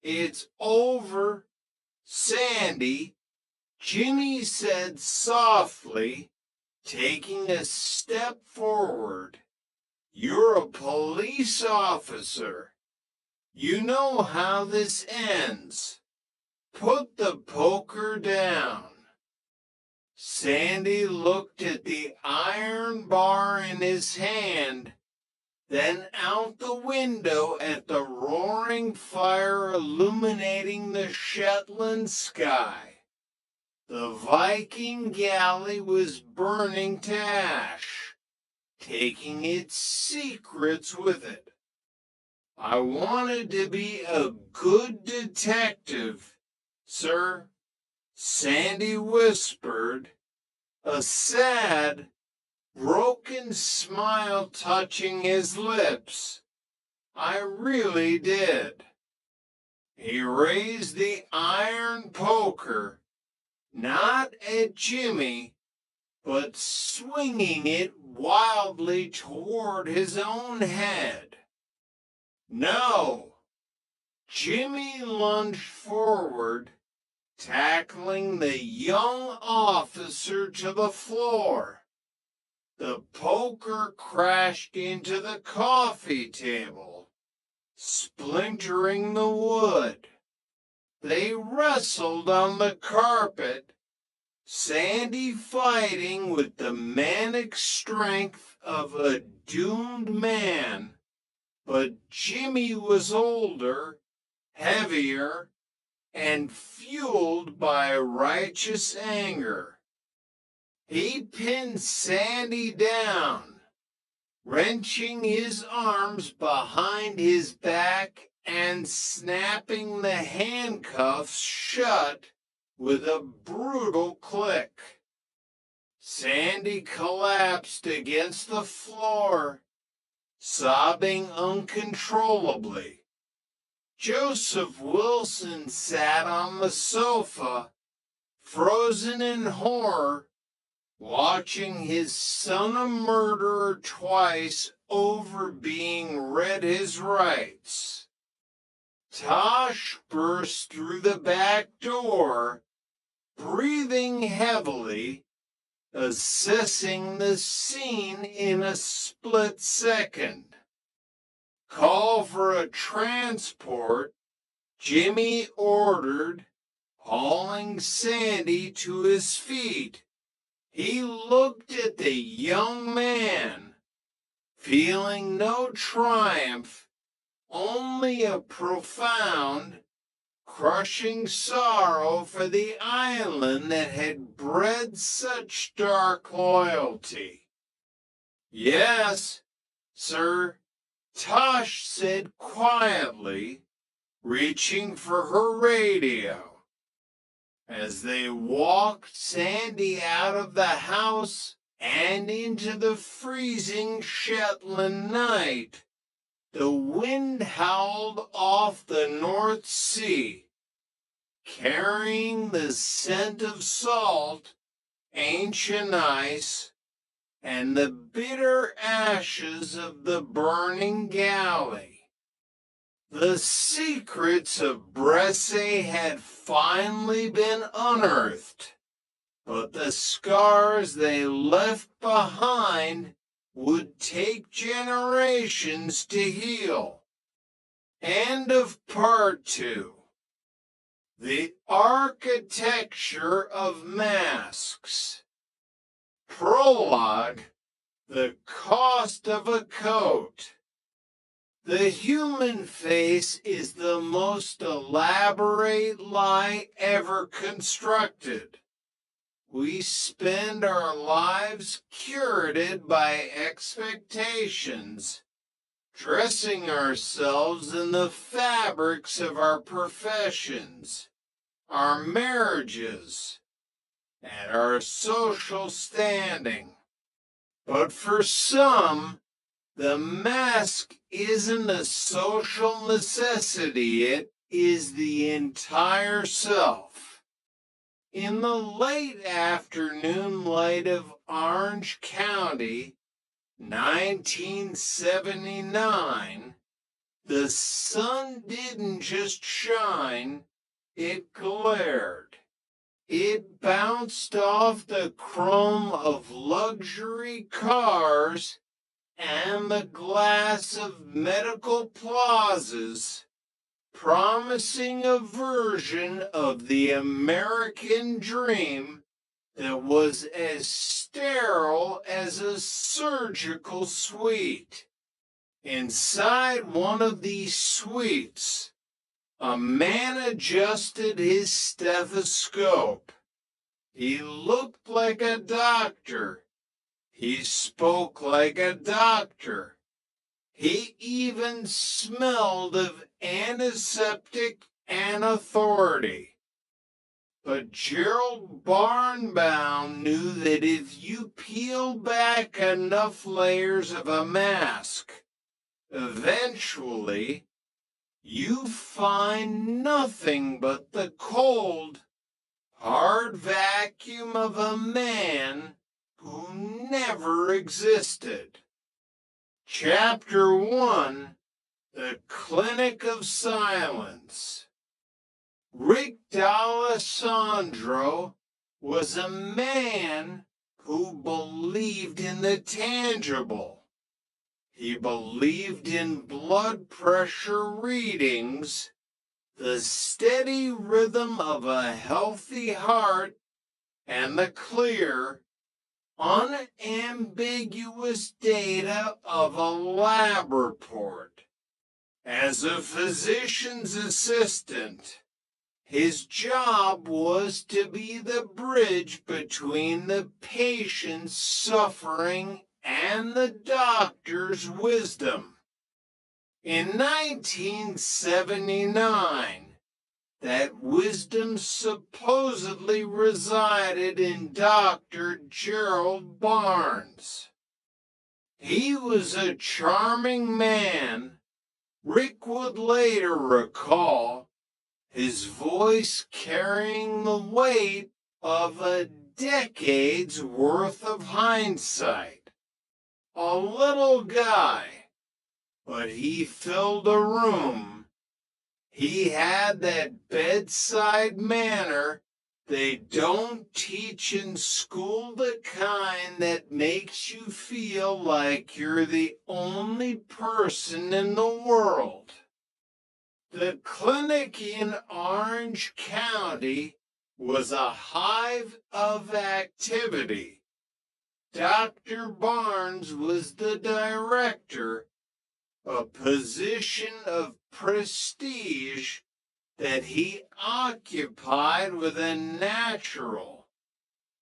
It's over, Sandy, Jimmy said softly, taking a step forward. You're a police officer. You know how this ends. Put the poker down. Sandy looked at the iron bar in his hand, then out the window at the roaring fire illuminating the Shetland sky. The Viking galley was burning to ash, taking its secrets with it. I wanted to be a good detective, sir, Sandy whispered, a sad, broken smile touching his lips. I really did. He raised the iron poker, not at Jimmy, but swinging it wildly toward his own head. No! Jimmy lunged forward, tackling the young officer to the floor. The poker crashed into the coffee table, splintering the wood. They wrestled on the carpet, Sandy fighting with the manic strength of a doomed man. But Jimmy was older, heavier, and fueled by righteous anger. He pinned Sandy down, wrenching his arms behind his back and snapping the handcuffs shut with a brutal click. Sandy collapsed against the floor, sobbing uncontrollably. Joseph Wilson sat on the sofa, frozen in horror, watching his son a murderer twice over being read his rights. Tosh burst through the back door, breathing heavily, assessing the scene in a split second. Call for a transport, Jimmy ordered, hauling Sandy to his feet. He looked at the young man, feeling no triumph, only a profound, crushing sorrow for the island that had bred such dark loyalty. Yes, sir, Tosh said quietly, reaching for her radio. As they walked Sandy out of the house and into the freezing Shetland night, the wind howled off the North Sea, carrying the scent of salt, ancient ice, and the bitter ashes of the burning galley. The secrets of Bressay had finally been unearthed, but the scars they left behind would take generations to heal. End of part 2. The architecture of masks. Prologue, the cost of a coat. The human face is the most elaborate lie ever constructed. We spend our lives curated by expectations, dressing ourselves in the fabrics of our professions, our marriages, and our social standing. But for some, the mask isn't a social necessity, it is the entire self. In the late afternoon light of Orange County, 1979, the sun didn't just shine, it glared. It bounced off the chrome of luxury cars and the glass of medical plazas, promising a version of the American dream that was as sterile as a surgical suite. Inside one of these suites, a man adjusted his stethoscope. He looked like a doctor. He spoke like a doctor. He even smelled of antiseptic and authority. But Gerald Barnbaum knew that if you peel back enough layers of a mask, eventually you find nothing but the cold, hard vacuum of a man who never existed. Chapter 1, The Clinic of Silence. Rick D'Alessandro was a man who believed in the tangible. He believed in blood pressure readings, the steady rhythm of a healthy heart, and the clear, unambiguous data of a lab report. As a physician's assistant, his job was to be the bridge between the patient's suffering and the doctor's wisdom. In 1979, that wisdom supposedly resided in Dr. Gerald Barnes. He was a charming man. Rick would later recall his voice carrying the weight of a decade's worth of hindsight. A little guy, but he filled a room. He had that bedside manner they don't teach in school, the kind that makes you feel like you're the only person in the world. The clinic in Orange County was a hive of activity. Dr. Barnes was the director, a position of prestige that he occupied with a natural,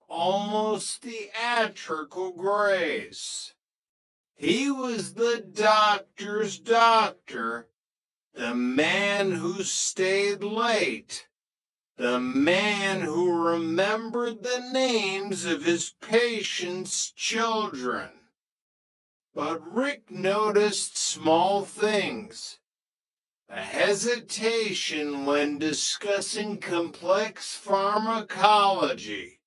almost theatrical grace. He was the doctor's doctor, the man who stayed late, the man who remembered the names of his patients' children. But Rick noticed small things. A hesitation when discussing complex pharmacology.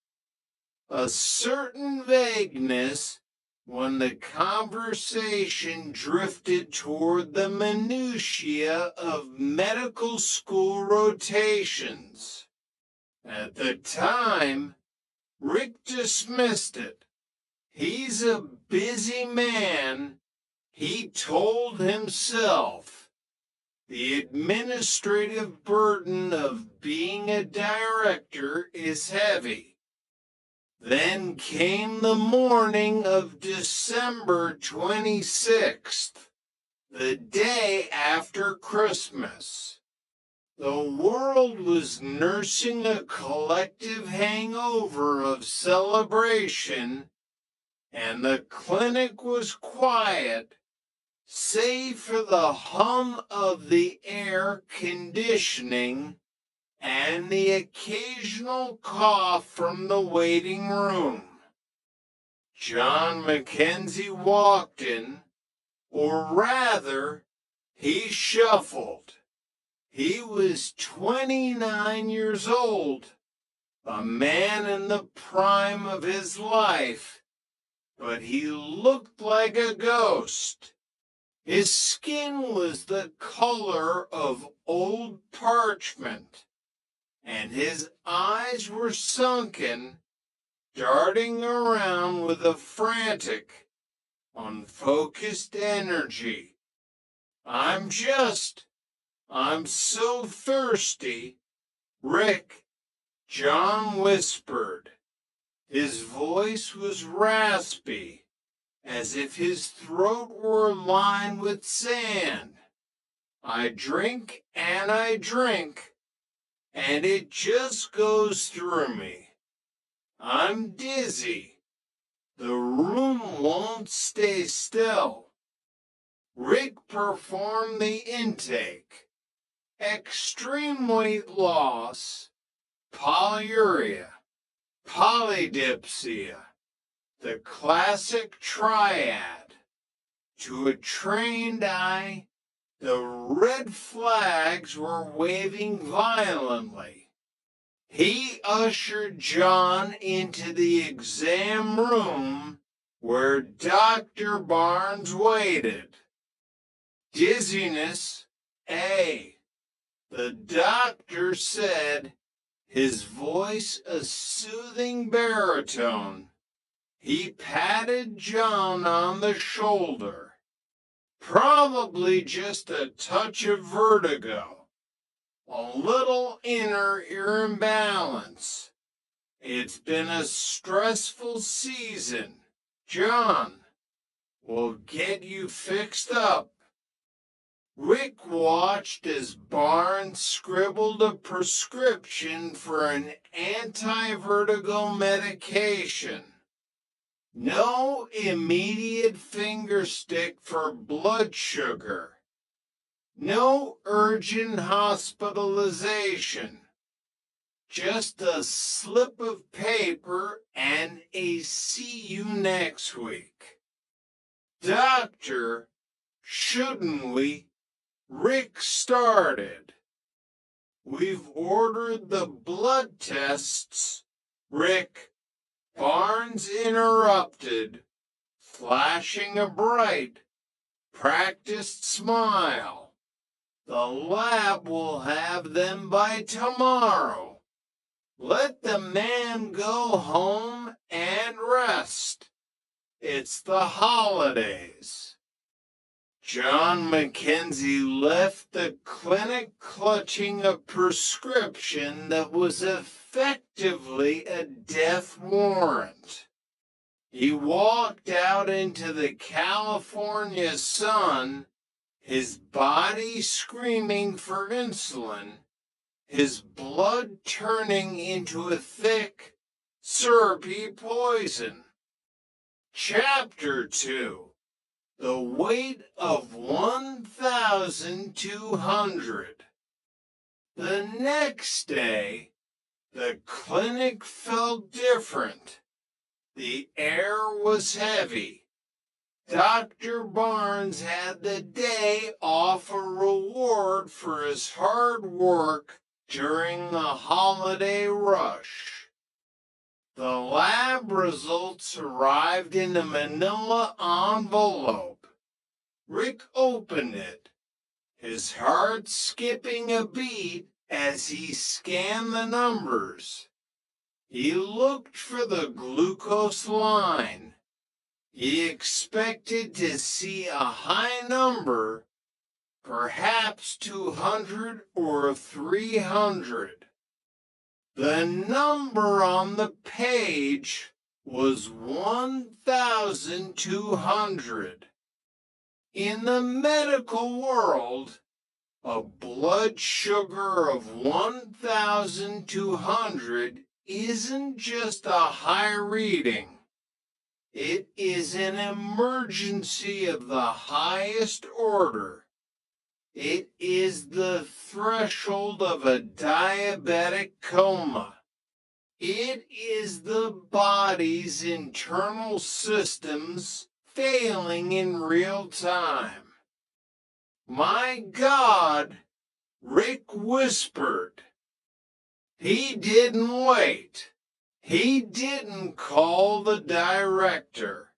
A certain vagueness when the conversation drifted toward the minutiae of medical school rotations. At the time, Rick dismissed it. He's a busy man, he told himself. The administrative burden of being a director is heavy. Then came the morning of December 26th, the day after Christmas. The world was nursing a collective hangover of celebration, and the clinic was quiet, save for the hum of the air conditioning and the occasional cough from the waiting room. John Mackenzie walked in, or rather, he shuffled. He was 29 years old, a man in the prime of his life, but he looked like a ghost. His skin was the color of old parchment, and his eyes were sunken, darting around with a frantic, unfocused energy. I'm so thirsty, Rick, John whispered. His voice was raspy, as if his throat were lined with sand. I drink, and it just goes through me. I'm dizzy. The room won't stay still. Rick performed the intake. Extreme weight loss, polyuria, polydipsia, the classic triad. To a trained eye, the red flags were waving violently. He ushered John into the exam room where Dr. Barnes waited. Dizziness, A. The doctor said, his voice a soothing baritone. He patted John on the shoulder. Probably just a touch of vertigo. A little inner imbalance. It's been a stressful season. John, we'll get you fixed up. Rick watched as Barnes scribbled a prescription for an anti-vertigo medication. No immediate finger stick for blood sugar. No urgent hospitalization. Just a slip of paper and a see you next week. Doctor, shouldn't we? Rick started. We've ordered the blood tests. Rick, Barnes interrupted, flashing a bright, practiced smile. The lab will have them by tomorrow. Let the man go home and rest. It's the holidays. John Mackenzie left the clinic clutching a prescription that was effectively a death warrant. He walked out into the California sun, his body screaming for insulin, his blood turning into a thick, syrupy poison. Chapter 2. The weight of 1,200. The next day, the clinic felt different. The air was heavy. Dr. Barnes had the day off a reward for his hard work during the holiday rush. The lab results arrived in a manila envelope. Rick opened it, his heart skipping a beat as he scanned the numbers. He looked for the glucose line. He expected to see a high number, perhaps 200 or 300. The number on the page was 1,200. In the medical world, a blood sugar of 1,200 isn't just a high reading. It is an emergency of the highest order. It is the threshold of a diabetic coma. It is the body's internal systems failing in real time. My God, Rick whispered. He didn't wait. He didn't call the director.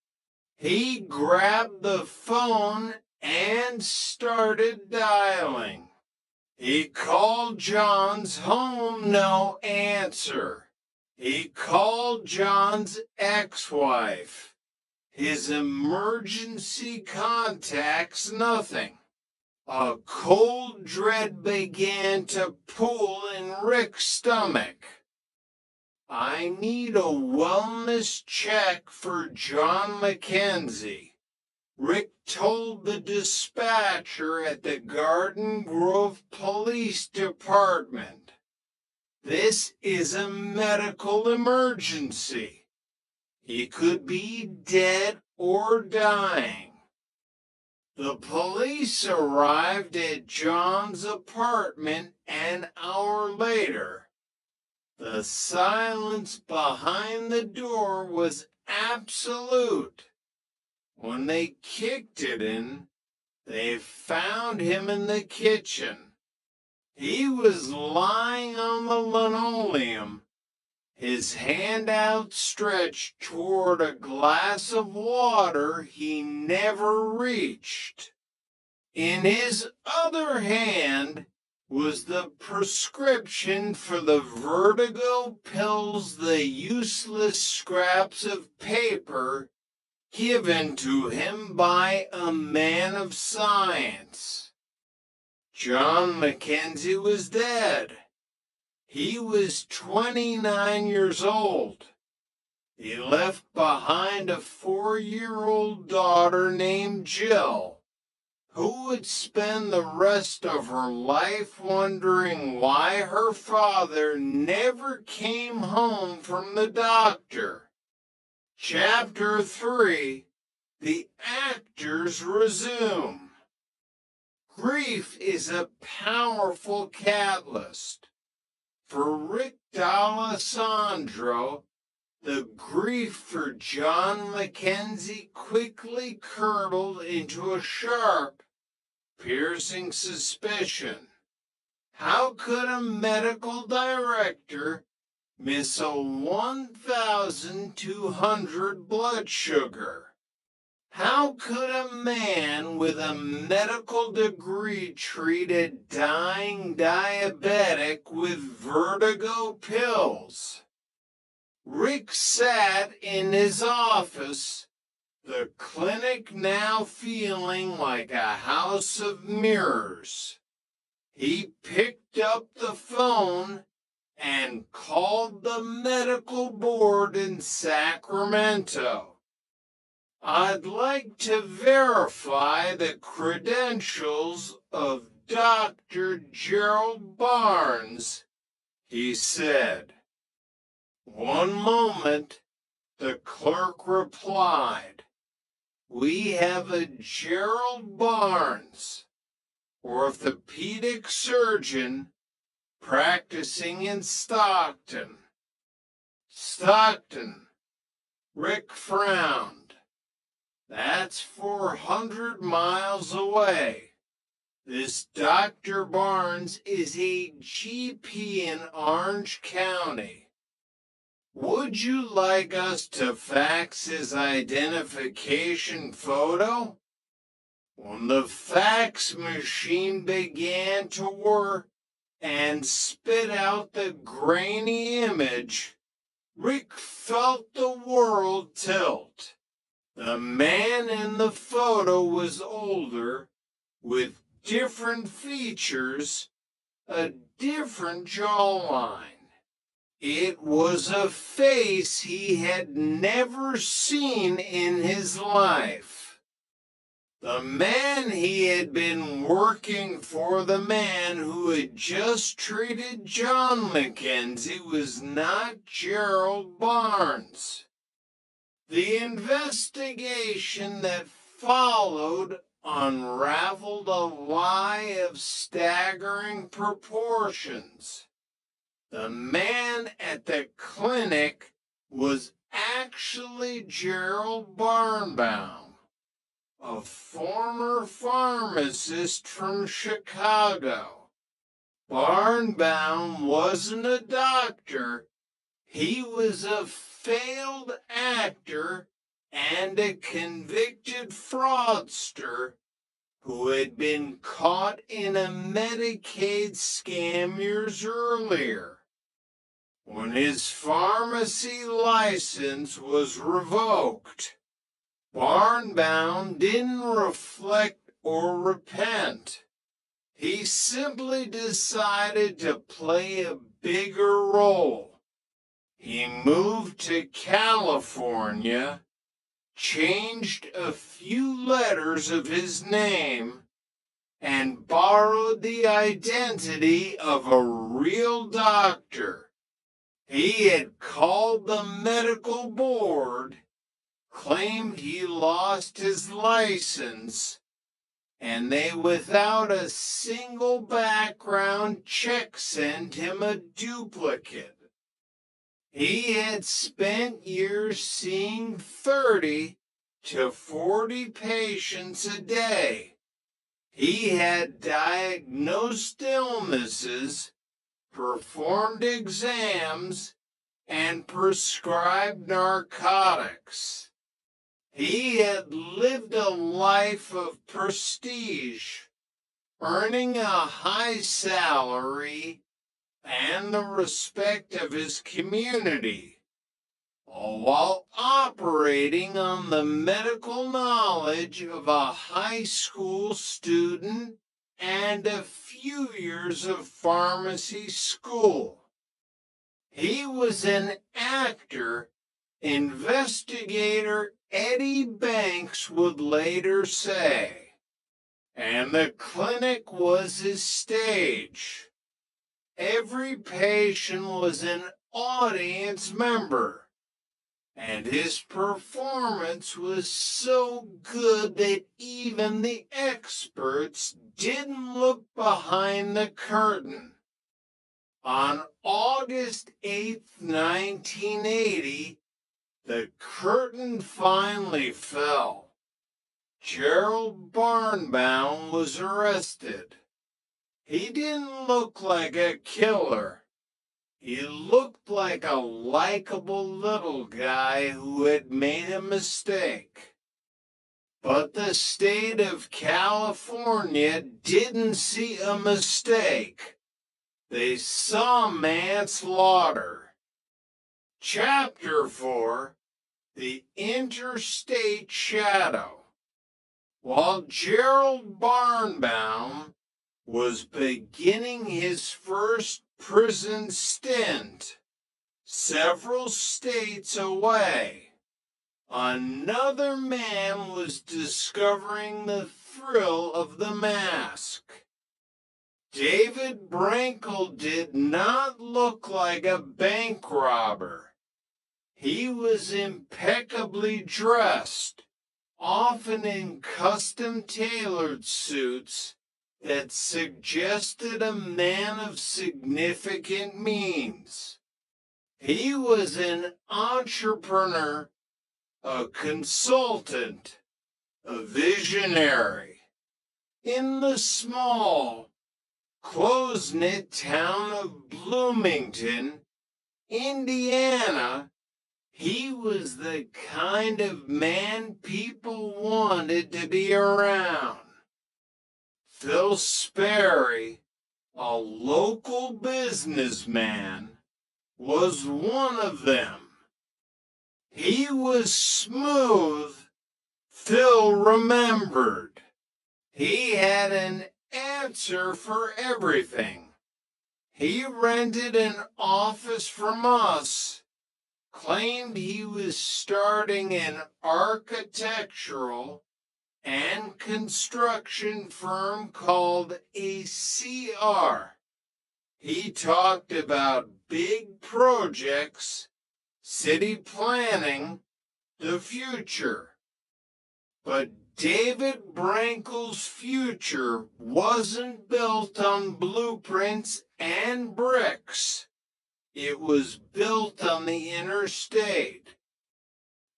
He grabbed the phone and started dialing. He called John's home, no answer. He called John's ex-wife. His emergency contacts, nothing. A cold dread began to pool in Rick's stomach. I need a wellness check for John Mackenzie, Rick told the dispatcher at the Garden Grove Police Department. This is a medical emergency. He could be dead or dying. The police arrived at John's apartment an hour later. The silence behind the door was absolute. When they kicked it in, they found him in the kitchen. He was lying on the linoleum, his hand outstretched toward a glass of water he never reached. In his other hand was the prescription for the vertigo pills, the useless scraps of paper given to him by a man of science. John Mackenzie was dead. He was 29 years old. He left behind a 4-year-old daughter named Jill, who would spend the rest of her life wondering why her father never came home from the doctor. Chapter 3, The Actors Resume. Grief is a powerful catalyst. For Rick D'Alessandro, the grief for John Mackenzie quickly curdled into a sharp, piercing suspicion. How could a medical director miss a 1,200 blood sugar? How could a man with a medical degree treat a dying diabetic with vertigo pills? Rick sat in his office, the clinic now feeling like a house of mirrors. He picked up the phone and called the medical board in Sacramento. I'd like to verify the credentials of Dr. Gerald Barnes, he said. One moment, the clerk replied. We have a Gerald Barnes, orthopedic surgeon, practicing in Stockton. Stockton. Rick frowned. That's 400 miles away. This Dr. Barnes is a GP in Orange County. Would you like us to fax his identification photo? When the fax machine began to work and spit out the grainy image, Rick felt the world tilt. The man in the photo was older, with different features, a different jawline. It was a face he had never seen in his life. The man he had been working for, the man who had just treated John Mackenzie, was not Gerald Barnes. The investigation that followed unraveled a lie of staggering proportions. The man at the clinic was actually Gerald Barnbaum, a former pharmacist from Chicago. Barnbaum wasn't a doctor. He was a failed actor and a convicted fraudster who had been caught in a Medicaid scam years earlier, when his pharmacy license was revoked. Barnbaum didn't reflect or repent. He simply decided to play a bigger role. He moved to California, changed a few letters of his name, and borrowed the identity of a real doctor. He had called the medical board, claimed he lost his license, and they, without a single background check, sent him a duplicate. He had spent years seeing 30 to 40 patients a day. He had diagnosed illnesses, performed exams, and prescribed narcotics. He had lived a life of prestige, earning a high salary and the respect of his community, all while operating on the medical knowledge of a high school student and a few years of pharmacy school. He was an actor, investigator Eddie Banks would later say, and the clinic was his stage. Every patient was an audience member, and his performance was so good that even the experts didn't look behind the curtain. On August 8th, 1980, the curtain finally fell. Gerald Barnbaum was arrested. He didn't look like a killer. He looked like a likable little guy who had made a mistake. But the state of California didn't see a mistake. They saw manslaughter. Chapter 4, The Interstate Shadow. While Gerald Barnbaum was beginning his first prison stint several states away, another man was discovering the thrill of the mask. David Brankel did not look like a bank robber. He was impeccably dressed, often in custom-tailored suits that suggested a man of significant means. He was an entrepreneur, a consultant, a visionary. In the small, close-knit town of Bloomington, Indiana, he was the kind of man people wanted to be around. Phil Sperry, a local businessman, was one of them. He was smooth, Phil remembered. He had an answer for everything. He rented an office from us, claimed he was starting an architectural and construction firm called ACR. He talked about big projects, city planning, the future. But David Brankel's future wasn't built on blueprints and bricks. It was built on the interstate.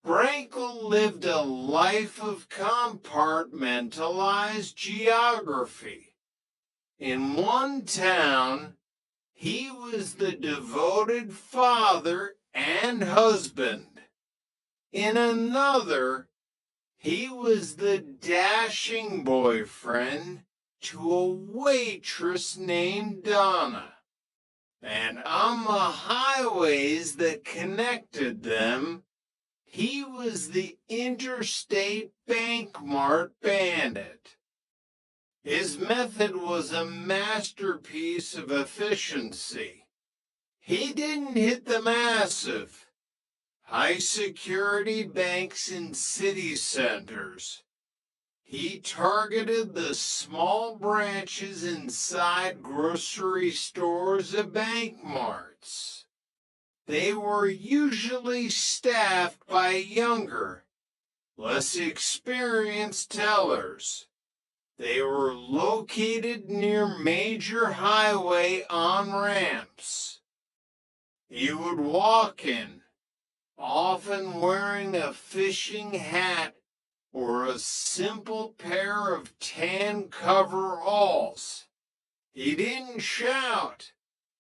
Brankel lived a life of compartmentalized geography. In one town, he was the devoted father and husband. In another, he was the dashing boyfriend to a waitress named Donna. And on the highways that connected them, he was the interstate bankmart bandit. His method was a masterpiece of efficiency. He didn't hit the massive, high-security banks in city centers. He targeted the small branches inside grocery stores and bankmarts. They were usually staffed by younger, less experienced tellers. They were located near major highway on-ramps. You would walk in, often wearing a fishing hat or a simple pair of tan coveralls. He didn't shout.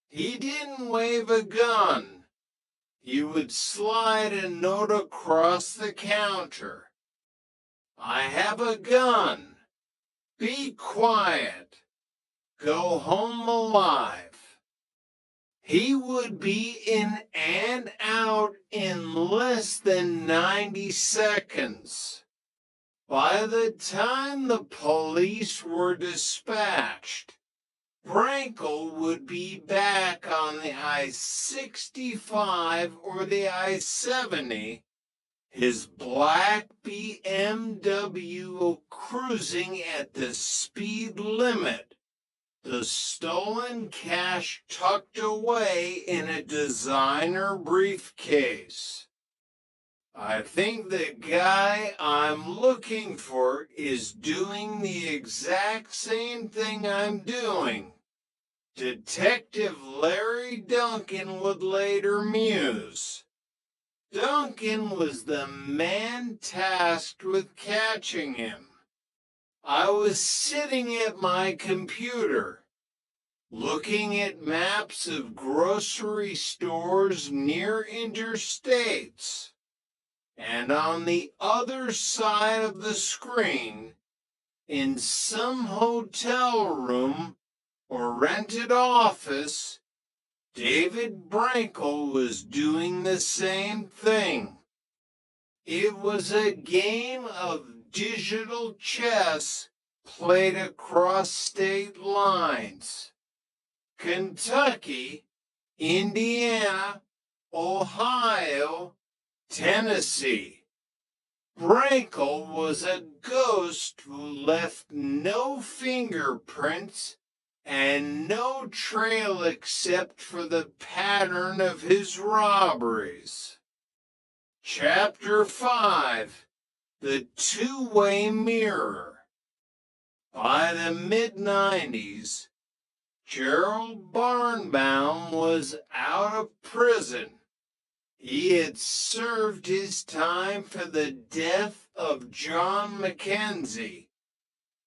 He didn't wave a gun. He would slide a note across the counter. I have a gun. Be quiet. Go home alive. He would be in and out in less than 90 seconds. By the time the police were dispatched, Brankel would be back on the I-65 or the I-70, his black BMW cruising at the speed limit, the stolen cash tucked away in a designer briefcase. I think the guy I'm looking for is doing the exact same thing I'm doing. Detective Larry Duncan would later muse. Duncan was the man tasked with catching him. I was sitting at my computer, looking at maps of grocery stores near interstates. And on the other side of the screen, in some hotel room or rented office, David Brankel was doing the same thing. It was a game of digital chess played across state lines. Kentucky, Indiana, Ohio, Tennessee. Brankel was a ghost who left no fingerprints and no trail except for the pattern of his robberies. Chapter 5: The Two-Way Mirror. By the mid-90s, Gerald Barnbaum was out of prison. He had served his time for the death of John Mackenzie,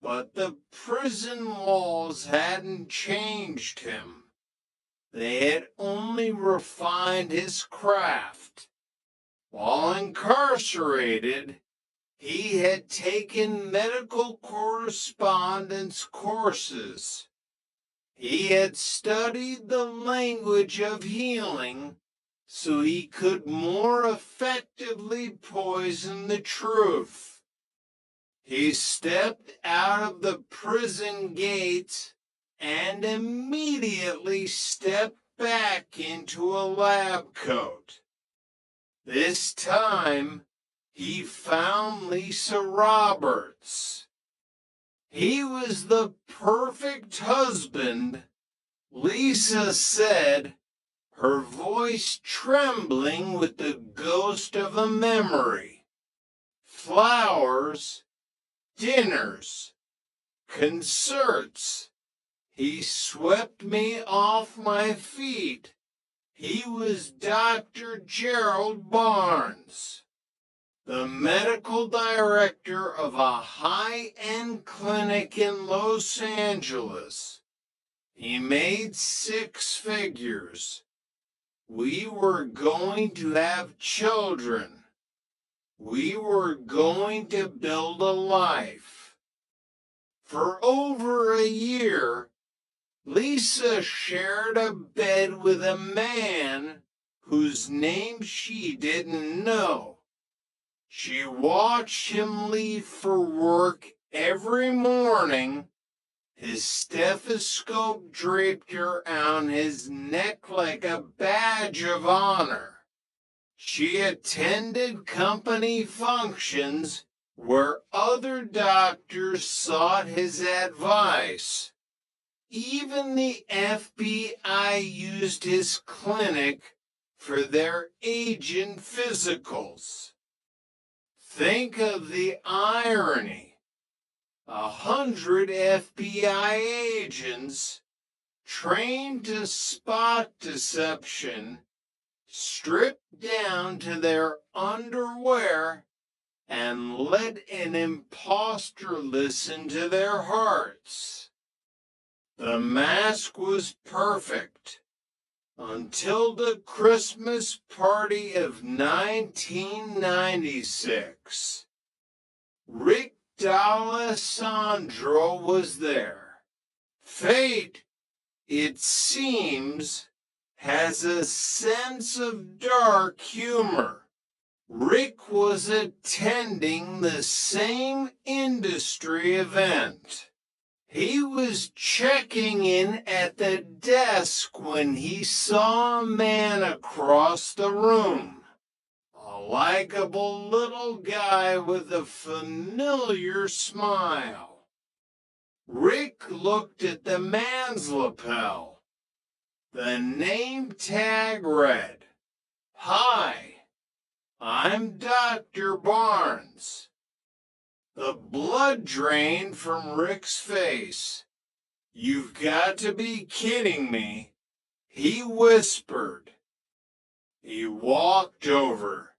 but the prison walls hadn't changed him. They had only refined his craft. While incarcerated, he had taken medical correspondence courses. He had studied the language of healing so he could more effectively poison the truth. He stepped out of the prison gates and immediately stepped back into a lab coat. This time, he found Lisa Roberts. He was the perfect husband, Lisa said, her voice trembling with the ghost of a memory. Flowers, dinners, concerts. He swept me off my feet. He was Dr. Gerald Barnes, the medical director of a high-end clinic in Los Angeles. He made 6 figures. We were going to have children. We were going to build a life. For over a year, Lisa shared a bed with a man whose name she didn't know. She watched him leave for work every morning, his stethoscope draped around his neck like a badge of honor. She attended company functions where other doctors sought his advice. Even the FBI used his clinic for their agent physicals. Think of the irony. 100 FBI agents trained to spot deception, stripped down to their underwear, and let an imposter listen to their hearts. The mask was perfect until the Christmas party of 1996. Rick D'Alessandro was there. Fate, it seems, has a sense of dark humor. Rick was attending the same industry event. He was checking in at the desk when he saw a man across the room. A likable little guy with a familiar smile. Rick looked at the man's lapel. The name tag read, "Hi, I'm Dr. Barnes. The blood drained from Rick's face. You've got to be kidding me, he whispered. He walked over.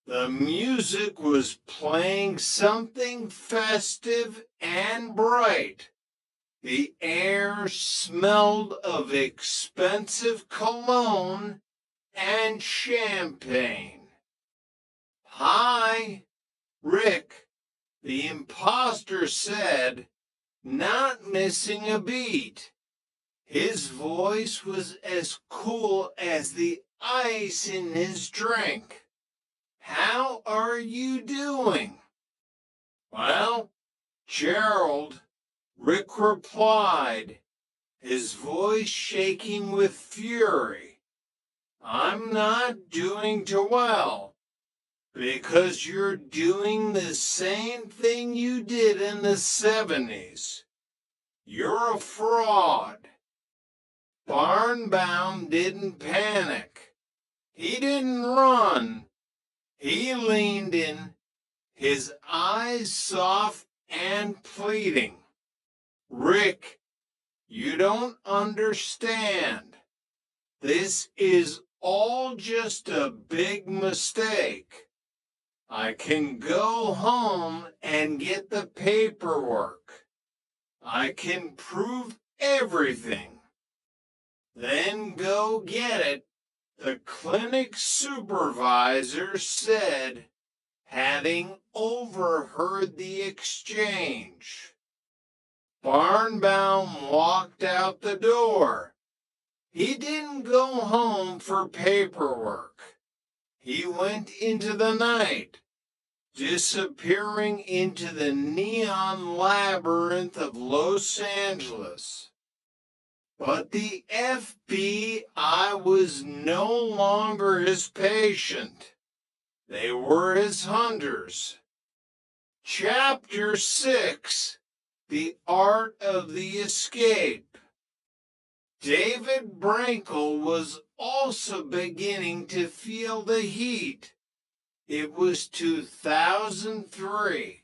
The music was playing something festive and bright. The air smelled of expensive cologne and champagne. Hi, Rick, the imposter said, not missing a beat. His voice was as cool as the ice in his drink. How are you doing? Well, Gerald, Rick replied, his voice shaking with fury. I'm not doing too well, because you're doing the same thing you did in the 70s. You're a fraud. Barnbaum didn't panic. He didn't run. He leaned in, his eyes soft and pleading. Rick, you don't understand. This is all just a big mistake. I can go home and get the paperwork. I can prove everything. Then go get it, the clinic supervisor said, having overheard the exchange. Barnbaum walked out the door. He didn't go home for paperwork. He went into the night, disappearing into the neon labyrinth of Los Angeles. But the FBI was no longer his patient. They were his hunters. Chapter 6, The Art of the Escape. David Brankel was also beginning to feel the heat. It was 2003,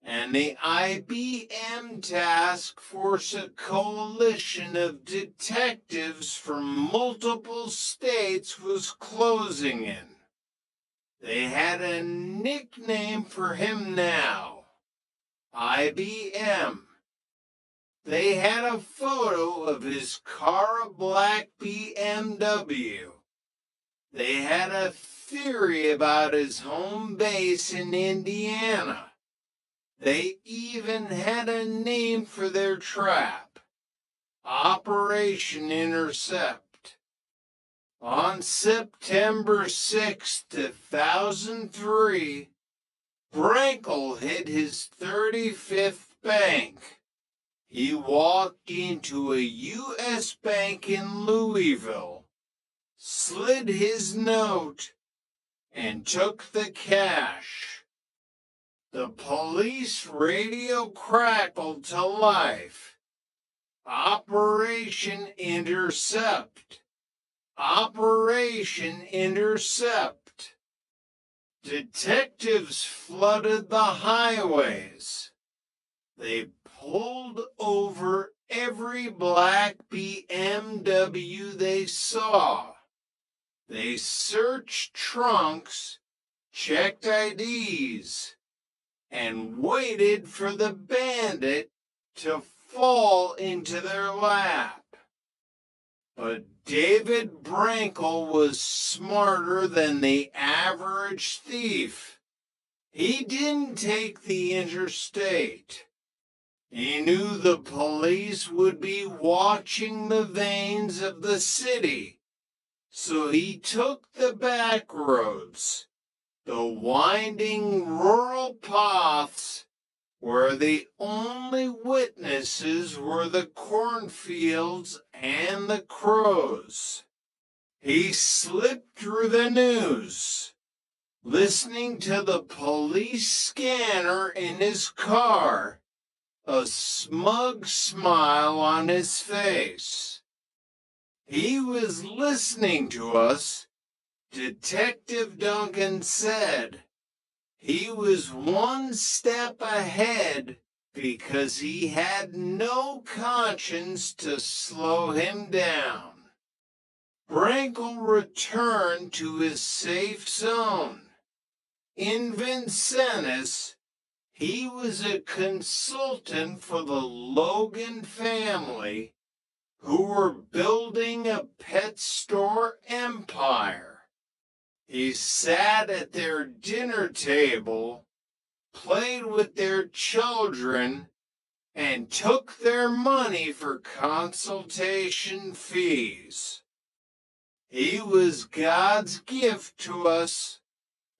and the IBM Task Force, a coalition of detectives from multiple states, was closing in. They had a nickname for him now, IBM. They had a photo of his car, a black BMW. They had a theory about his home base in Indiana. They even had a name for their trap, Operation Intercept. On September 6, 2003, Brankel hit his 35th bank. He walked into a U.S. bank in Louisville, slid his note, and took the cash. The police radio crackled to life. Operation Intercept. Operation Intercept. Detectives flooded the highways. They pulled over every black BMW they saw. They searched trunks, checked IDs, and waited for the bandit to fall into their lap. But David Brankel was smarter than the average thief. He didn't take the interstate. He knew the police would be watching the veins of the city, so he took the back roads, the winding rural paths where the only witnesses were the cornfields and the crows. He slipped through the news, listening to the police scanner in his car, a smug smile on his face. He was listening to us Detective Duncan said he was one step ahead because he had no conscience to slow him down. Brankle returned to his safe zone. In Vincennes, he was a consultant for the Logan family who were building a pet store empire. He sat at their dinner table, played with their children, and took their money for consultation fees. He was God's gift to us,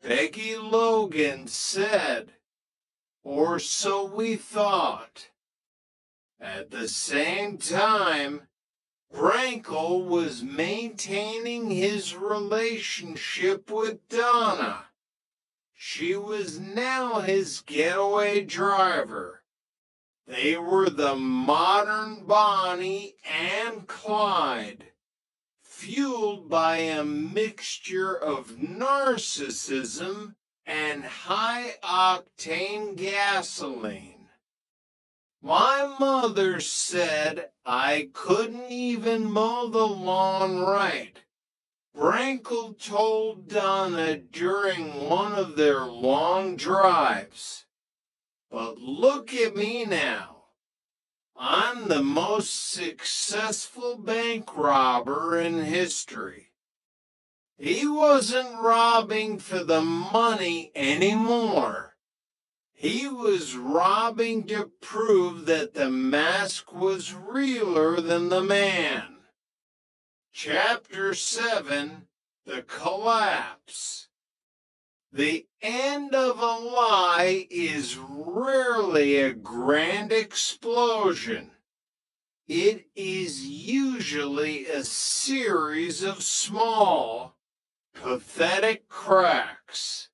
Peggy Logan said, or so we thought. At the same time, Brankle was maintaining his relationship with Donna. She was now his getaway driver. They were the modern Bonnie and Clyde, fueled by a mixture of narcissism and high-octane gasoline. My mother said I couldn't even mow the lawn right. Brankle told Donna during one of their long drives. But look at me now. I'm the most successful bank robber in history. He wasn't robbing for the money anymore. He was robbing to prove that the mask was realer than the man. Chapter 7, The Collapse. The end of a lie is rarely a grand explosion. It is usually a series of small, pathetic cracks.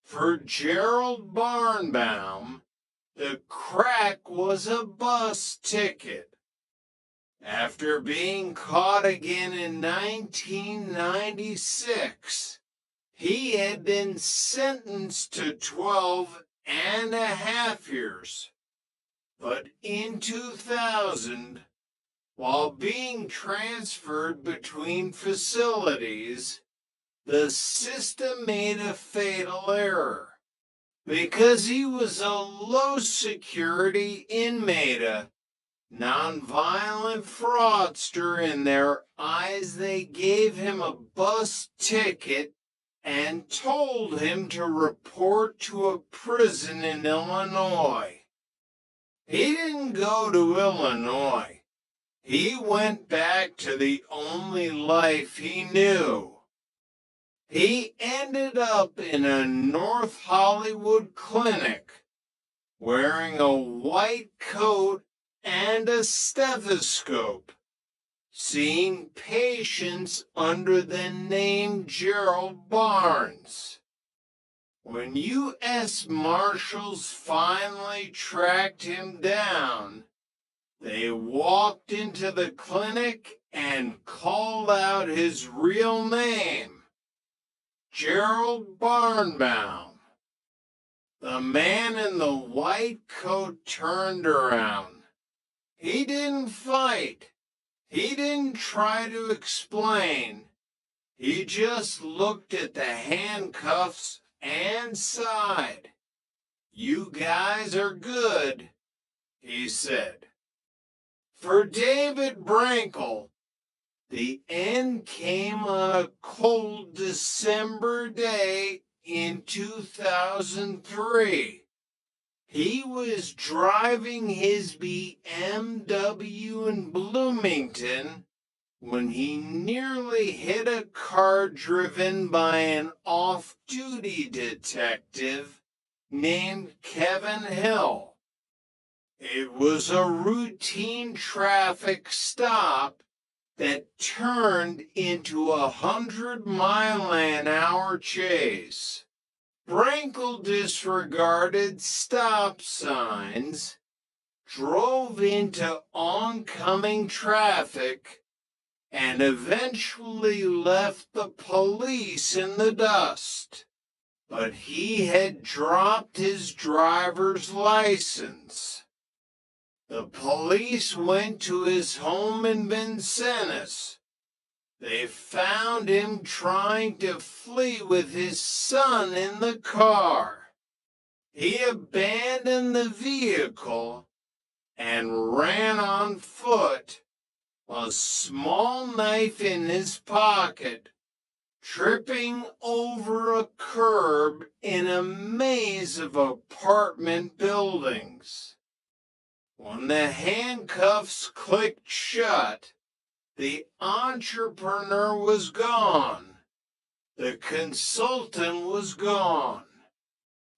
For Gerald Barnbaum, the crack was a bus ticket. After being caught again in 1996, he had been sentenced to 12.5 years. But in 2000, while being transferred between facilities, the system made a fatal error. Because he was a low-security inmate, nonviolent fraudster in their eyes, they gave him a bus ticket and told him to report to a prison in Illinois. He didn't go to Illinois. He went back to the only life he knew. He ended up in a North Hollywood clinic, wearing a white coat and a stethoscope, seeing patients under the name Gerald Barnes. When U.S. Marshals finally tracked him down, they walked into the clinic and called out his real name, Gerald Barnbaum. The man in the white coat turned around. He didn't fight. He didn't try to explain. He just looked at the handcuffs and sighed. "You guys are good," he said. For David Brankle, the end came on a cold December day in 2003. He was driving his BMW in Bloomington when he nearly hit a car driven by an off-duty detective named Kevin Hill. It was a routine traffic stop that turned into a 100-mile-an-hour chase. Brankle disregarded stop signs, drove into oncoming traffic, and eventually left the police in the dust. But he had dropped his driver's license. The police went to his home in Vincennes. They found him trying to flee with his son in the car. He abandoned the vehicle and ran on foot, a small knife in his pocket, tripping over a curb in a maze of apartment buildings. When the handcuffs clicked shut, the entrepreneur was gone. The consultant was gone.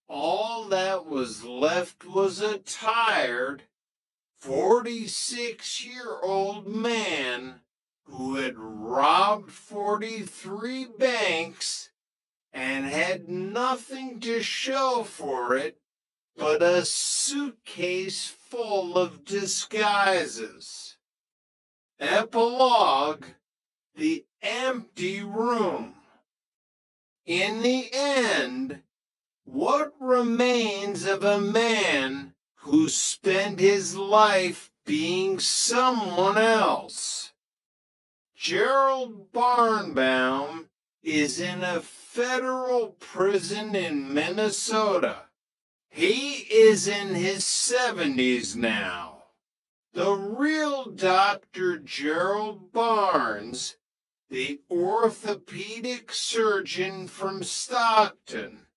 All that was left was a tired, 46-year-old man who had robbed 43 banks and had nothing to show for it but a suitcase full of disguises. Epilogue: the empty room. In the end, what remains of a man who spent his life being someone else? Gerald Barnbaum is in a federal prison in Minnesota. He is in his 70s now. The real Dr. Gerald Barnes, the orthopedic surgeon from Stockton,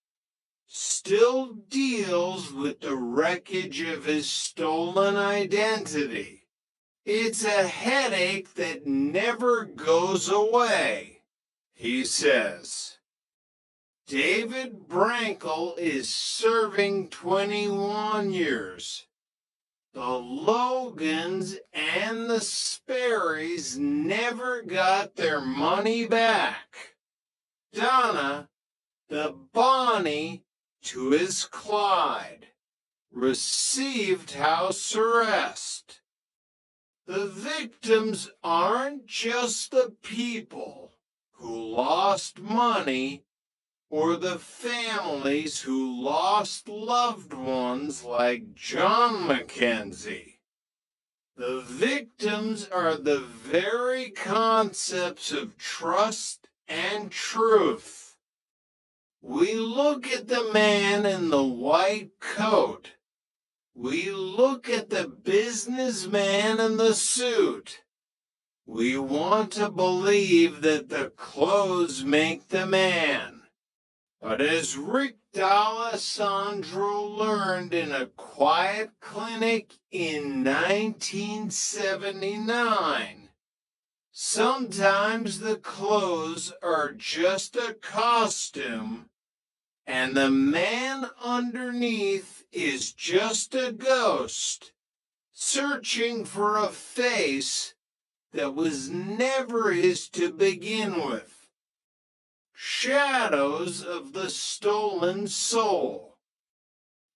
still deals with the wreckage of his stolen identity. It's a headache that never goes away, he says. David Brankel is serving 21 years. The Logans and the Sperrys never got their money back. Donna, the Bonnie to his Clyde, received house arrest. The victims aren't just the people who lost money or the families who lost loved ones like John Mackenzie. The victims are the very concepts of trust and truth. We look at the man in the white coat. We look at the businessman in the suit. We want to believe that the clothes make the man. But as Rick D'Alessandro learned in a quiet clinic in 1979, sometimes the clothes are just a costume, and the man underneath is just a ghost, searching for a face that was never his to begin with. Shadows of the Stolen Soul.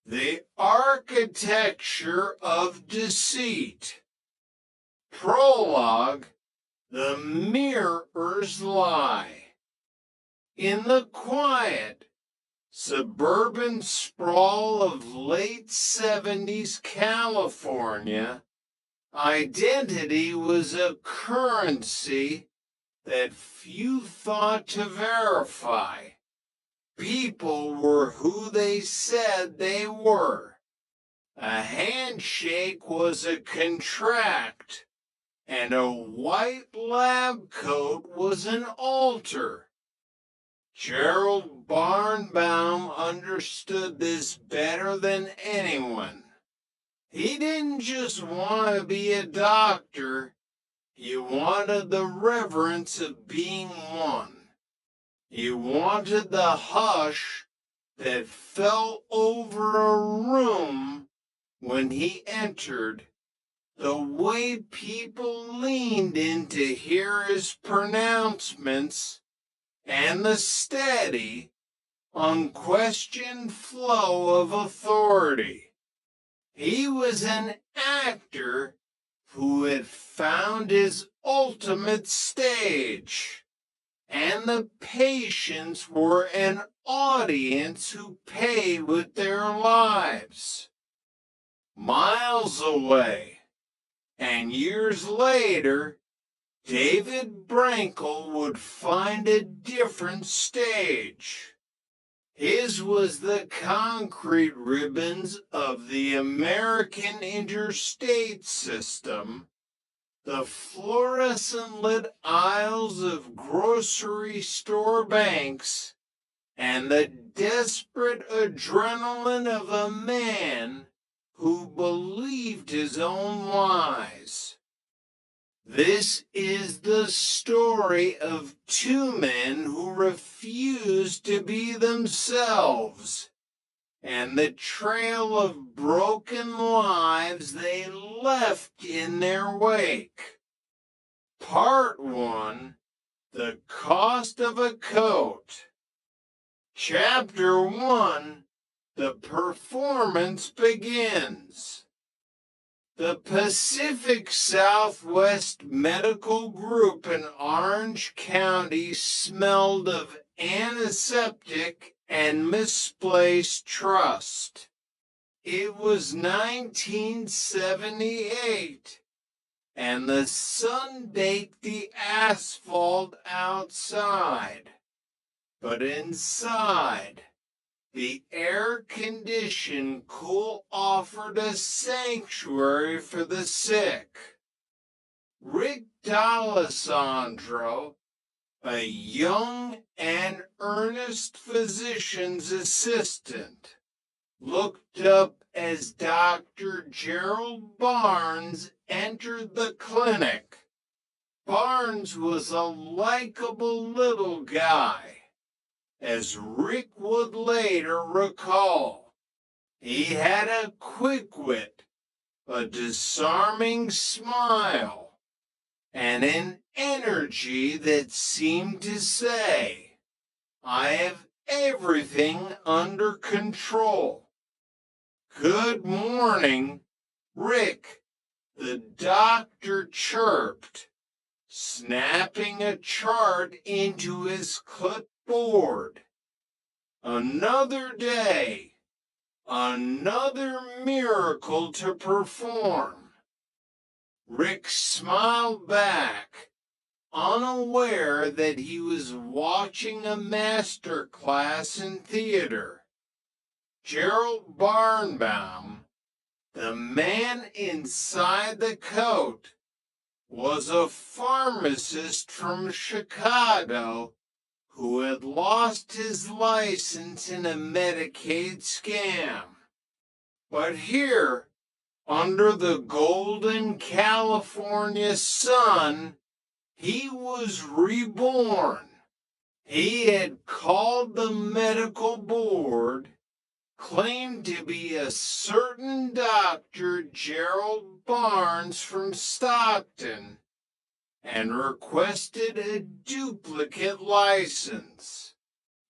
The Architecture of Deceit. Prologue: The Mirror's Lie. In the quiet, suburban sprawl of late 70s California, identity was a currency that few thought to verify. People were who they said they were. A handshake was a contract, and a white lab coat was an altar. Gerald Barnbaum understood this better than anyone. He didn't just want to be a doctor. He wanted the reverence of being one. He wanted the hush that fell over a room when he entered, the way people leaned in to hear his pronouncements, and the steady, unquestioned flow of authority. He was an actor who had found his ultimate stage, and the patients were an audience who paid with their lives. Miles away, and years later, David Brankel would find a different stage. His was the concrete ribbons of the American interstate system, the fluorescent-lit aisles of grocery store banks, and the desperate adrenaline of a man who believed his own lies. This is the story of two men who refused to be themselves, and the trail of broken lives they left in their wake. Part 1, The Cost of a Coat. Chapter 1, The Performance Begins. The Pacific Southwest Medical Group in Orange County smelled of antiseptic and misplaced trust. It was 1978, and the sun baked the asphalt outside. But inside, the air-conditioned cool offered a sanctuary for the sick. Rick D'Alessandro, a young and earnest physician's assistant, looked up as Dr. Gerald Barnes entered the clinic. Barnes was a likable little guy, as Rick would later recall. He had a quick wit, a disarming smile, and an energy that seemed to say, "I have everything under control." "Good morning, Rick," the doctor chirped, snapping a chart into his clipboard. Another day, another miracle to perform. Rick smiled back, unaware that he was watching a master class in theater. Gerald Barnbaum, the man inside the coat, was a pharmacist from Chicago who had lost his license in a Medicaid scam. But here, under the golden California sun, he was reborn. He had called the medical board, claimed to be a certain Dr. Gerald Barnes from Stockton, and requested a duplicate license.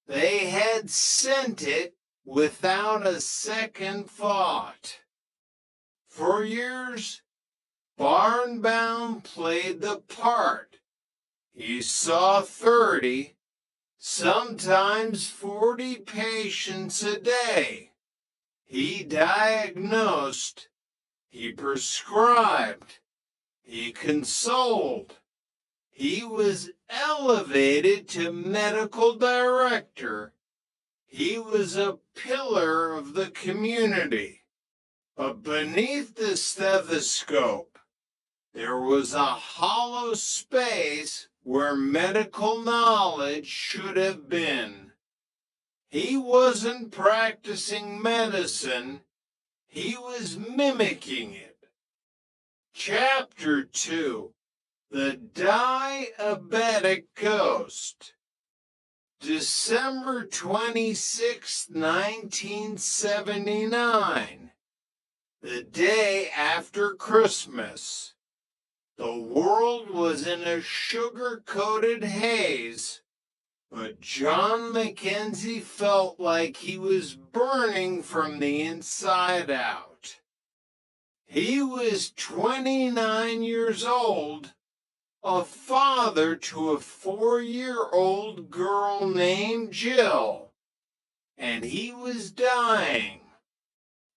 They had sent it without a second thought. For years, Barnbaum played the part. He saw 30, sometimes 40 patients a day. He diagnosed, he prescribed, he consoled. He was elevated to medical director. He was a pillar of the community. But beneath the stethoscope, there was a hollow space where medical knowledge should have been. He wasn't practicing medicine, he was mimicking it. Chapter 2, The Diabetic Ghost. December 26, 1979. The day after Christmas. The world was in a sugar-coated haze, but John Mackenzie felt like he was burning from the inside out. He was 29 years old, a father to a 4-year-old girl named Jill, and he was dying.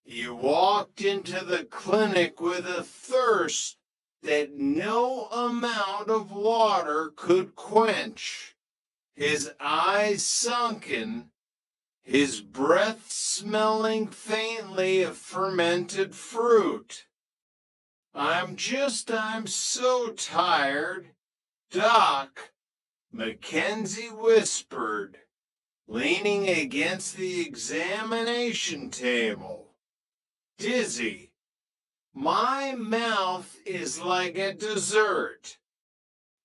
He walked into the clinic with a thirst that no amount of water could quench. His eyes sunken, his breath smelling faintly of fermented fruit. I'm so tired, Doc, Mackenzie whispered, leaning against the examination table. Dizzy. My mouth is like a dessert.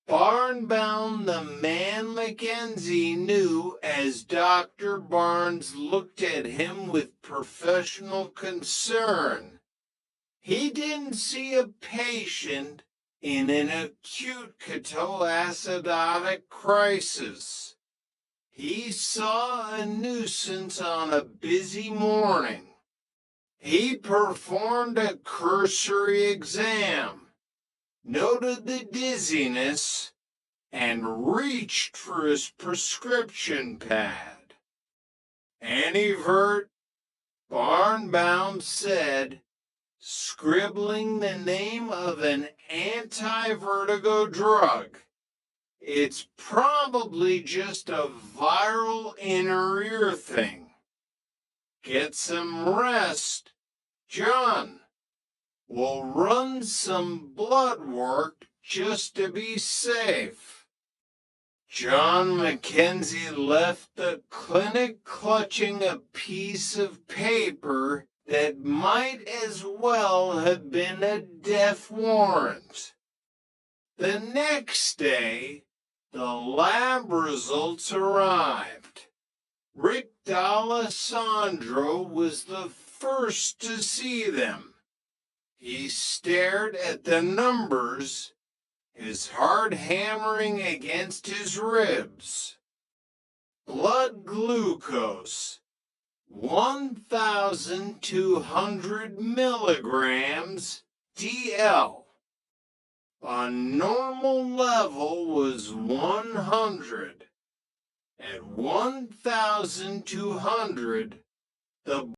Barnbound, the man Mackenzie knew as Dr. Barnes, looked at him with professional concern. He didn't see a patient in an acute ketoacidotic crisis. He saw a nuisance on a busy morning. He performed a cursory exam, noted the dizziness, and reached for his prescription pad. Antivert, Barnbound said, scribbling the name of an anti-vertigo drug. It's probably just a viral inner ear thing. Get some rest, John. We'll run some blood work just to be safe. John Mackenzie left the clinic clutching a piece of paper that might as well have been a death warrant. The next day, the lab results arrived. Rick D'Alessandro was the first to see them. He stared at the numbers, his heart hammering against his ribs. Blood glucose, 1,200 milligrams DL. A normal level was 100. At 1,200, the